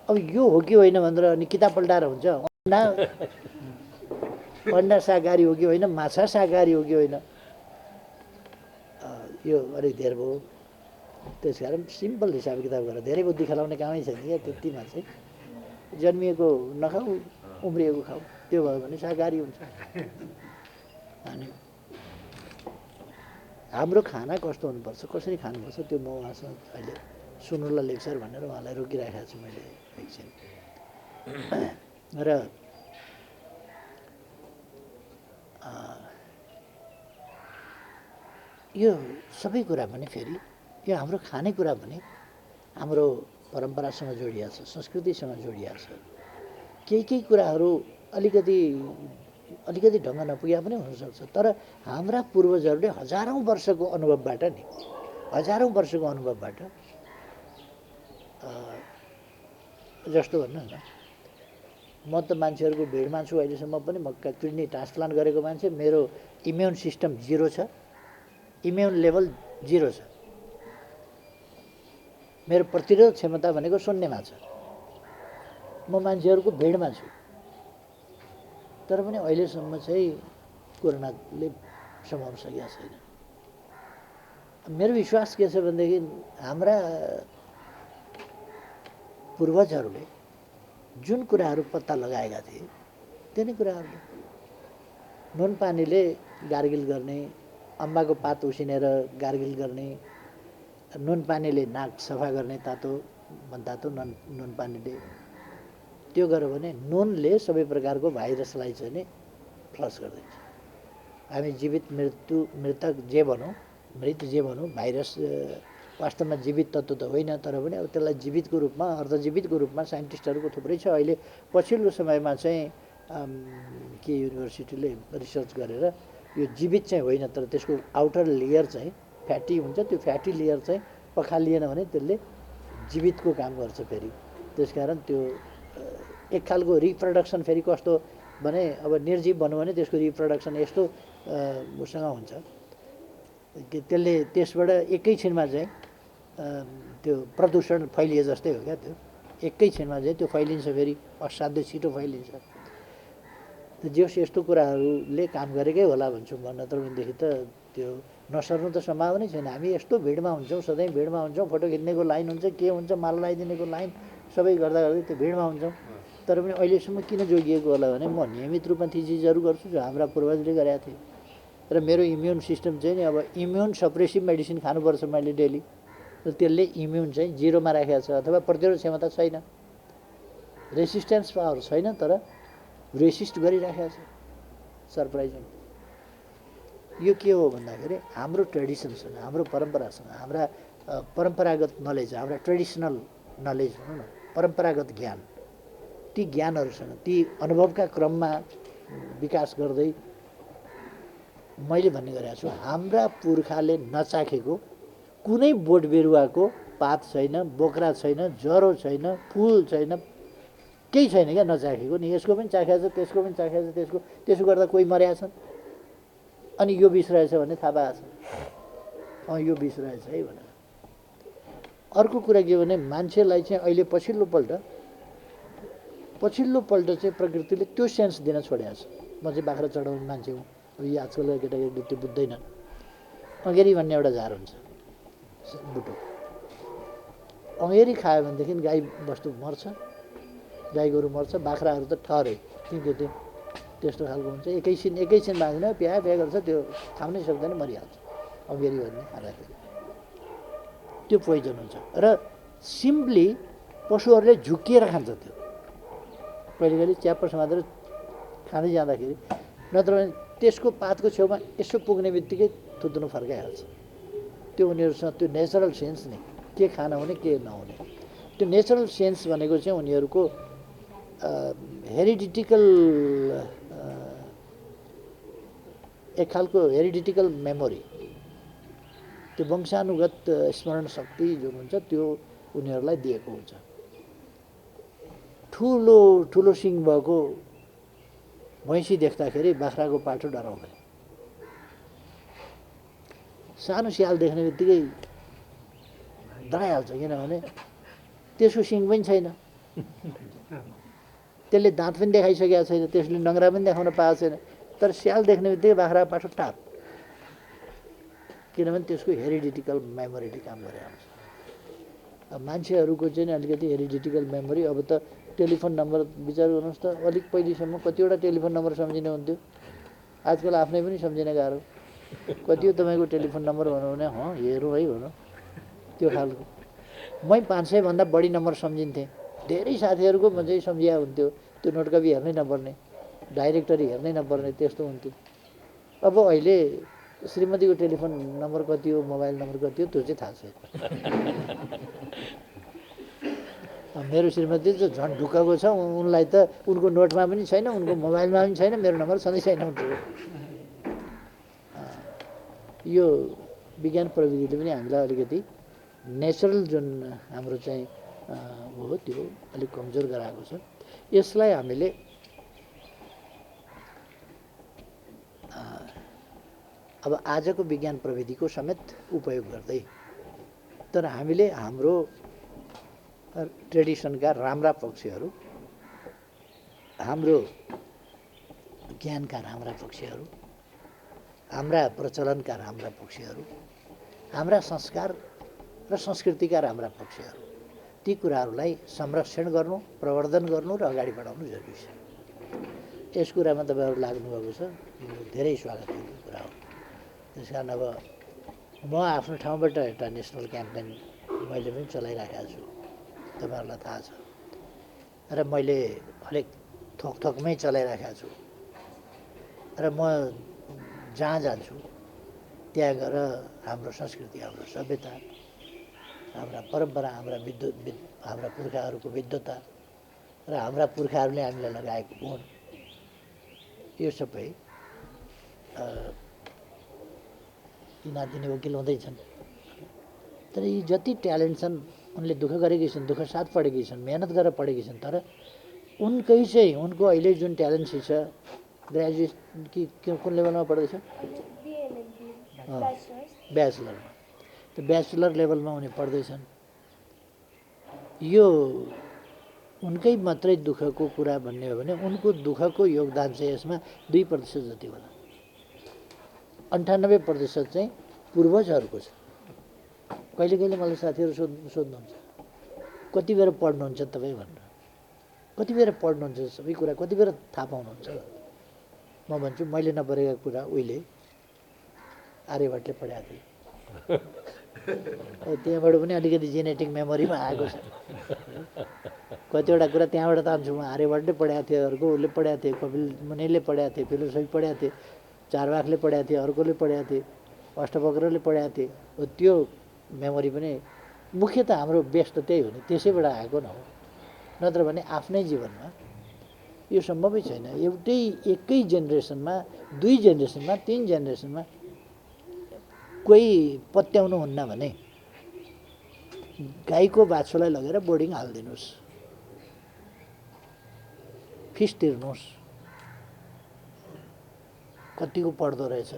अब यो हो कि होइन भनेर अनि किताब पल्टाएर हुन्छ। अन्डा शाकाहारी हो कि होइन, माछा शाकाहारी हो कि होइन, यो अलिक धेर भयो। त्यस कारण सिम्पल हिसाब किताब गरेर धेरै बुद्धि खेलाउने कामै छैन क्या। त्यतिमा चाहिँ जन्मिएको नखाऊ, उम्रिएको खाऊ, त्यो भयो भने शाकाहारी हुन्छ। अनि हाम्रो खाना कस्तो हुनुपर्छ, कसरी खानुपर्छ, त्यो म उहाँसँग अहिले सुन्नुलाई लेक्चर भनेर उहाँलाई रोकिराखेको छु मैले एकछिन। र यो सबै कुरा पनि फेरि यो हाम्रो खानेकुरा पनि हाम्रो परम्परासँग जोडिएको छ, संस्कृतिसँग जोडिएको छ। केही कुराहरू अलिकति ढङ्ग नपुगेका पनि हुनसक्छ। तर हाम्रा पूर्वजहरूले हजारौँ वर्षको अनुभवबाट नि जस्तो भन्नु न, म त मान्छेहरूको भिड मान्छु अहिलेसम्म पनि। म किडनी ट्रान्सप्लान्ट गरेको मान्छे, मेरो इम्युन सिस्टम 0 छ, इम्युन लेभल 0 छ। मेरो प्रतिरोध क्षमता भनेको शून्यमा छ। म मान्छेहरूको भिडमा छु, तर पनि अहिलेसम्म चाहिँ कोरोनाले समाउन सकेको छैन। मेरो विश्वास के छ भनेदेखि हाम्रा पूर्वजहरूले जुन कुराहरू पत्ता लगाएका थिए त्यो नै कुराहरूले, नुन पानीले गार्गिल गर्ने, अम्बाको पात उसिनेर गार्गिल गर्ने, नुन पानीले नाक सफा गर्ने, तातो मनतातो नुन पानीले, त्यो गर्यो भने नुनले सबै प्रकारको भाइरसलाई चाहिँ नि फ्लस गरिदिन्छ। हामी जीवित मृतक जे भनौँ, मृत जे भनौँ, भाइरस वास्तवमा जीवित तत्त्व त होइन, तर पनि अब त्यसलाई जीवितको रूपमा, अर्धजीवितको रूपमा साइन्टिस्टहरूको थुप्रै छ। अहिले पछिल्लो समयमा चाहिँ के युनिभर्सिटीले रिसर्च गरेर यो जीवित चाहिँ होइन, तर त्यसको आउटर लेयर चाहिँ फ्याटी हुन्छ, त्यो फ्याटी लेयर चाहिँ पखालिएन भने त्यसले जीवितको काम गर्छ फेरि। त्यसकारण त्यो एक खालको रिप्रोडक्सन फेरि कस्तो भने, अब निर्जीव भनौँ भने त्यसको रिप्रोडक्सन यस्तो उसँग हुन्छ कि त्यसले त्यसबाट एकैछिनमा चाहिँ त्यो प्रदूषण फैलिए जस्तै हो क्या। त्यो एकैछिनमा चाहिँ त्यो फैलिन्छ, फेरि असाध्यै छिटो फैलिन्छ। जस यस्तो कुराहरूले काम गरेकै होला भन्छु म, नत्र भनेदेखि त त्यो नसर्नु त सम्भावनै छैन। हामी यस्तो भिडमा हुन्छौँ, सधैँ भिडमा हुन्छौँ, फोटो खिच्नेको लाइन हुन्छ, के हुन्छ, माला लगाइदिनेको लाइन, सबै गर्दा त्यो भिडमा हुन्छौँ। तर पनि अहिलेसम्म किन जोगिएको होला भने म नियमित रूपमा ती चिजहरू गर्छु जो हाम्रा पूर्वजले गरेका थिए। र मेरो इम्युन सिस्टम चाहिँ नि अब इम्युन सप्रेसिभ मेडिसिन खानुपर्छ मैले डेली, र त्यसले इम्युन चाहिँ 0मा राखेको छ, अथवा प्रतिरोध क्षमता छैन, रेसिस्टेन्स पावर छैन, तर रेसिस्ट गरिराखेको छ। सरप्राइजिङ। यो के हो भन्दाखेरि हाम्रो ट्रेडिसनसँग, हाम्रो परम्परासँग, हाम्रा परम्परागत नलेज, हाम्रा ट्रेडिसनल नलेज भनौँ न, परम्परागत ज्ञान, ती ज्ञानहरूसँग, ती अनुभवका क्रममा विकास गर्दै मैले भन्ने गरेको छु, हाम्रा पुर्खाले नचाखेको कुनै बोट बिरुवाको पात छैन, बोक्रा छैन, जरो छैन, फुल छैन, केही छैन क्या नचाखेको नि। यसको पनि चाखेको छ, त्यसको पनि चाखेको छ, त्यसो गर्दा कोही मरेका छन्, अनि यो विष रहेछ भने थाहा पाएको छ, यो विष रहेछ है भनेर। अर्को कुरा के भने मान्छेलाई चाहिँ अहिले पछिल्लोपल्ट चाहिँ प्रकृतिले त्यो सेन्स दिन छोडेको छ। म चाहिँ बाख्रा चढाउने मान्छे हुँ, अब यो आजकलका केटाकेटीले त्यो बुझ्दैनन्। अँगेरी भन्ने एउटा झार हुन्छ, बुटो, अँगेरी खायो भनेदेखि गाई बस्तु मर्छ, गाई गोरु मर्छ, बाख्राहरू त ठहरै तिनचोटि त्यस्तो खालको हुन्छ। एकैछिन बाँच्दैन, प्या गर्छ, त्यो थाम्नै सक्दैन, मरिहाल्छ। अँगेरी भन्ने खाँदाखेरि त्यो पोइजन हुन्छ। र सिम्पली पशुहरूले झुक्किएर खान्छ त्यो, कहिले च्याप्प समातेर खाँदै जाँदाखेरि, नत्र भने त्यसको पातको छेउमा यसो पुग्ने बित्तिकै थुत्नु फर्काइहाल्छ। त्यो उनीहरूसँग त्यो नेचरल सेन्स नै, के खान हुने के नहुने, त्यो नेचरल सेन्स भनेको चाहिँ उनीहरूको हेरिडिटिकल एक खालको हेरिडिटिकल मेमोरी, त्यो वंशानुगत स्मरण शक्ति जुन हुन्छ त्यो उनीहरूलाई दिएको हुन्छ। ठुलो ठुलो सिङ भएको भैँसी देख्दाखेरि बाख्राको पाठो डराउँदैन। सानो स्याल देख्ने बित्तिकै डराइहाल्छ, किनभने त्यसको सिङ पनि छैन, त्यसले दाँत पनि देखाइसकेको छैन, त्यसले नङ्ग्रा पनि देखाउन पाएको छैन, तर स्याल देख्ने बित्तिकै बाख्राको पाठो टाप, किनभने त्यसको हेरिडिटिकल मेमोरीले काम गरेर आउँछ। अब मान्छेहरूको चाहिँ अलिकति हेरिडिटिकल मेमोरी, अब त टेलिफोन नम्बर विचार गर्नुहोस् त, अलिक पहिलेसम्म कतिवटा टेलिफोन नम्बर सम्झिने हुन्थ्यो, आजकल आफ्नै पनि सम्झिन गाह्रो। कति हो तपाईँको टेलिफोन नम्बर भनौँ भने हेरौँ है भनौँ, त्यो खालको। मै 500 भन्दा बढी नम्बर सम्झिन्थेँ, धेरै साथीहरूको म चाहिँ सम्झिया हुन्थ्यो, त्यो नोटकपी हेर्नै नपर्ने, डाइरेक्टरी हेर्नै नपर्ने, त्यस्तो हुन्थ्यो। अब अहिले श्रीमतीको टेलिफोन नम्बर कति हो, मोबाइल नम्बर कति हो, त्यो चाहिँ थाहा छैन। मेरो श्रीमती चाहिँ झन् ढुक्कको छ, उनलाई त उनको नोटमा पनि छैन, उनको मोबाइलमा पनि छैन, मेरो नम्बर सधैँ छैन हुन्छ। यो विज्ञान प्रविधिले पनि हामीलाई अलिकति नेचरल जुन हाम्रो चाहिँ हो त्यो अलिक कमजोर गराएको छ। यसलाई हामीले अब आजको विज्ञान प्रविधिको समेत उपयोग गर्दै, तर हामीले हाम्रो ट्रेडिसनका राम्रा पक्षहरू, हाम्रो ज्ञानका राम्रा पक्षहरू, हाम्रा प्रचलनका राम्रा पक्षहरू, हाम्रा संस्कार र संस्कृतिका राम्रा पक्षहरू, ती कुराहरूलाई संरक्षण गर्नु, प्रवर्धन गर्नु र अगाडि बढाउनु जरुरी छ। यस कुरामा तपाईँहरू लाग्नुभएको छ, धेरै स्वागतको कुरा हो। त्यसकारण अब म आफ्नो ठाउँबाट एउटा नेसनल क्याम्पेन मैले पनि चलाइरहेको छु, तपाईँहरूलाई थाहा छ, र मैले अलिक थोकमै चलाइरहेको छु। र म जहाँ जान्छु त्यहाँ गएर हाम्रो संस्कृति, हाम्रो सभ्यता, हाम्रा परम्परा, हाम्रा पुर्खाहरूको विद्वता र हाम्रा पुर्खाहरूले हामीलाई लगाएको गुण, यो सबै नातिनी वकिल हुँदैछन्। तर यी जति ट्यालेन्ट छन्, उनले दुःख गरेकी छन्, दुःख साथ पढेकी छन्, मेहनत गरेर पढेकी छन्, तर उनकै चाहिँ उनको अहिले जुन ट्यालेन्ट छ, ग्रेजुएट कि कुन लेभलमा पढ्दैछ, ब्याचलरमा, त्यो ब्याचलर लेभलमा उनी पढ्दैछन्। यो उनकै मात्रै दुःखको कुरा भन्ने हो भने उनको दुःखको योगदान चाहिँ यसमा 2% जति होला, 98% चाहिँ पूर्वजहरूको छ। कहिले कहिले मलाई साथीहरू सोध्नुहुन्छ, कति बेर पढ्नुहुन्छ तपाईँ भनेर, कति बेर पढ्नुहुन्छ सबै कुरा, कति बेर थाहा पाउनुहुन्छ। म भन्छु मैले नपढेका कुरा उहिले आर्यभट्टले पढाएको थिएँ, त्यहाँबाट पनि अलिकति जेनेटिक मेमोरीमा आएको छ। कतिवटा कुरा त्यहाँबाट तान्छु म, आर्यभट्टले पढाएको थिएँ, अर्को उसले पढाएको थिएँ, कपिल मुनिले पढाएको थिएँ, फिलोसफी पढाएको थिएँ, चारवाकले पढाएको थिएँ, अर्कोले पढाएको थिएँ, अष्टवक्रले पढाएको थिएँ। त्यो मेमोरी पनि मुख्य त हाम्रो बेस त त्यही हो नि, त्यसैबाट आएको न हो। नत्र भने आफ्नै जीवनमा यो सम्भवै छैन। एकै जेनेरेसनमा, 2 जेनेरेसनमा, 3 जेनेरेसनमा कोही पत्याउनु हुन्न भने गाईको बाछोलाई लगेर बोर्डिङ हालिदिनुहोस्, फिस तिर्नुहोस्, कतिको पढ्दो रहेछ,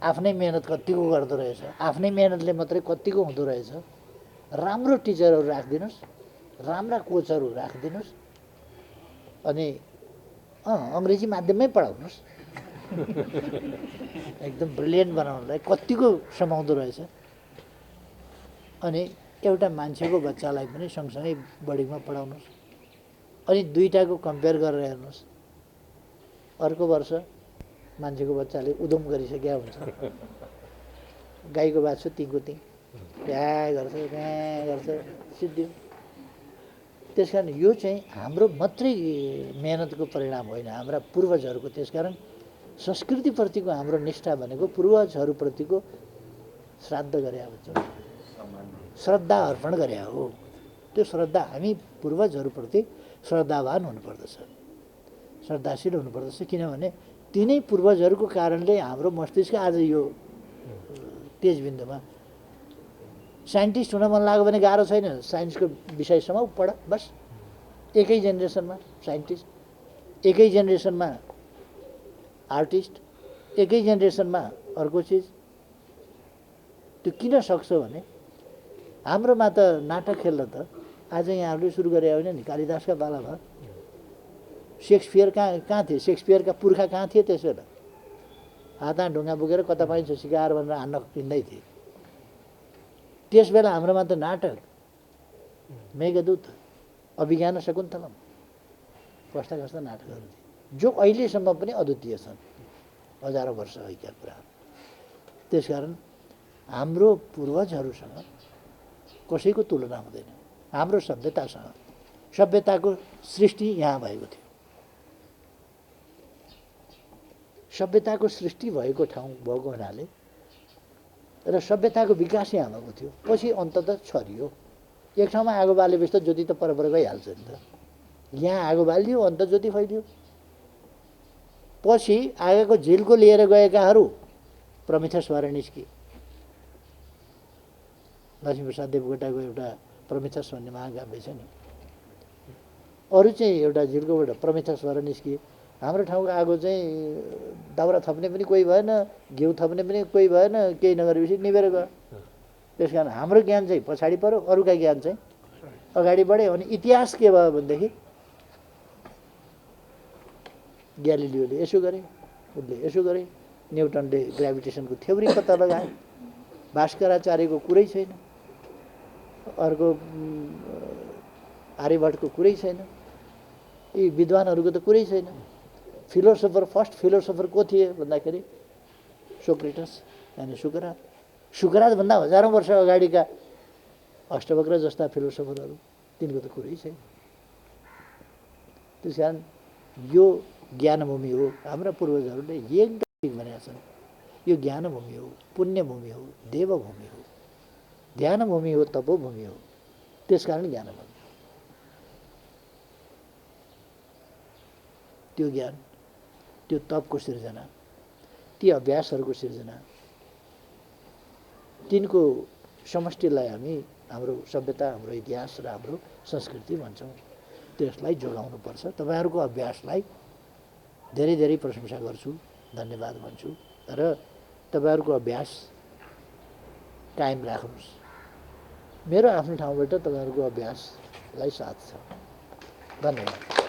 आफ्नै मेहनत कतिको गर्दो रहेछ, आफ्नै मेहनतले मात्रै कतिको हुँदो रहेछ। राम्रो टिचरहरू राखिदिनुहोस्, राम्रा कोचहरू राखिदिनुहोस्, अनि अङ्ग्रेजी माध्यममै पढाउनुहोस्, एकदम ब्रिलियन्ट बनाउनलाई कतिको समाउँदो रहेछ। अनि एउटा मान्छेको बच्चालाई पनि सँगसँगै बोर्डिङमा पढाउनुहोस्, अनि दुईटाको कम्पेयर गरेर हेर्नुहोस्। अर्को वर्ष मान्छेको बच्चाले उदम गरिसकेका हुन्छ, गाईको बाछो तीको ती क्या गर्छ सिद्धियो। त्यस कारण यो चाहिँ हाम्रो मात्रै मेहनतको परिणाम होइन, हाम्रा पूर्वजहरूको। त्यसकारण संस्कृतिप्रतिको हाम्रो निष्ठा भनेको पूर्वजहरूप्रतिको श्राद्ध गरे हुन्छ, श्रद्धा अर्पण गरे हो। त्यो श्रद्धा हामी पूर्वजहरूप्रति श्रद्धावान हुनुपर्दछ, श्रद्धाशील हुनुपर्दछ। किनभने तिनै पूर्वजहरूको कारणले हाम्रो मस्तिष्क आज यो तेज बिन्दुमा। साइन्टिस्ट हुन मन लाग्यो भने गाह्रो छैन, साइन्सको विषयसम्म पढ बस। एकै जेनेरेसनमा साइन्टिस्ट, एकै जेनेरेसनमा आर्टिस्ट, एकै जेनेरेसनमा अर्को चिज। त्यो किन सक्छ भने हाम्रोमा त नाटक खेल्न त आज यहाँहरूले सुरु गरे होइन नि। कालिदासका पालामा सेक्सपियर कहाँ थिए? सेक्सपियरका पुर्खा कहाँ थिए त्यस बेला? हातमा ढुङ्गा बोकेर कता पाइन्छ सिकाएर भनेर हान्न हिँड्दै थिए। त्यस बेला हाम्रोमा त नाटक, मेघदूत, अभिज्ञान शकुन्तलम, कस्ता कस्ता नाटकहरू थिए जो अहिलेसम्म पनि अद्वितीय छन्, हजारौँ वर्ष अघिका कुरा। त्यसकारण हाम्रो पूर्वजहरूसँग कसैको तुलना हुँदैन। हाम्रो सभ्यतासँग, सभ्यताको सृष्टि यहाँ भएको थियो। सभ्यताको सृष्टि भएको ठाउँ भएको हुनाले र सभ्यताको विकास यहाँ भएको थियो। पछि अन्ततः छरियो। एक ठाउँमा आगो बालेपछि त ज्योति त परपर गइहाल्छ नि त। यहाँ आगो बालियो, अन्त ज्योति फैलियो। पछि आगोको झिल्को लिएर गएकाहरू प्रमिथसबाट निस्किए। लक्ष्मीप्रसाद देवकोटाको एउटा प्रमिथस भन्ने महाकाव्य छ नि। अरू चाहिँ एउटा झिल्कोबाट प्रमिथसबाट निस्किए। हाम्रो ठाउँको आगो चाहिँ दाउरा थप्ने पनि कोही भएन, घिउ थप्ने पनि कोही भएन, केही नगरेपछि निभेर गयो। त्यस कारण हाम्रो ज्ञान चाहिँ पछाडि पऱ्यो, अरूका ज्ञान चाहिँ अगाडि बढ्यो। अनि इतिहास के भयो भनेदेखि ग्यालिलियोले यसो गरे, उसले यसो गरे, न्युटनले ग्राभिटेसनको थ्योरी पत्ता लगाए, भास्कराचार्यको कुरै छैन, अर्को आर्यभट्टको कुरै छैन, यी विद्वानहरूको त कुरै छैन। फिलोसोफर, फर्स्ट फिलोसोफर को थिए भन्दाखेरि सोक्रेटस यानि सुकरात। सुकरातभन्दा हजारौँ वर्ष अगाडिका अष्टवक्र जस्ता फिलोसोफरहरू, तिनको त कुरै छैन। त्यस कारण यो ज्ञानभूमि हो। हाम्रा पूर्वजहरूले एकदम ठिक भनेका छन्। यो ज्ञानभूमि हो, पुण्यभूमि हो, देवभूमि हो, ध्यानभूमि हो, तपोभूमि हो। त्यसकारण ज्ञानभूमि। त्यो ज्ञान, त्यो तपको सिर्जना, ती अभ्यासहरूको सिर्जना, तिनको समष्टिलाई हामी हाम्रो सभ्यता, हाम्रो इतिहास र हाम्रो संस्कृति भन्छौँ। त्यसलाई जोगाउनुपर्छ। तपाईँहरूको अभ्यासलाई धेरै धेरै प्रशंसा गर्छु, धन्यवाद भन्छु। र तपाईँहरूको अभ्यास कायम राख्नुहोस्। मेरो आफ्नो ठाउँबाट तपाईँहरूको अभ्यासलाई साथ छ। धन्यवाद।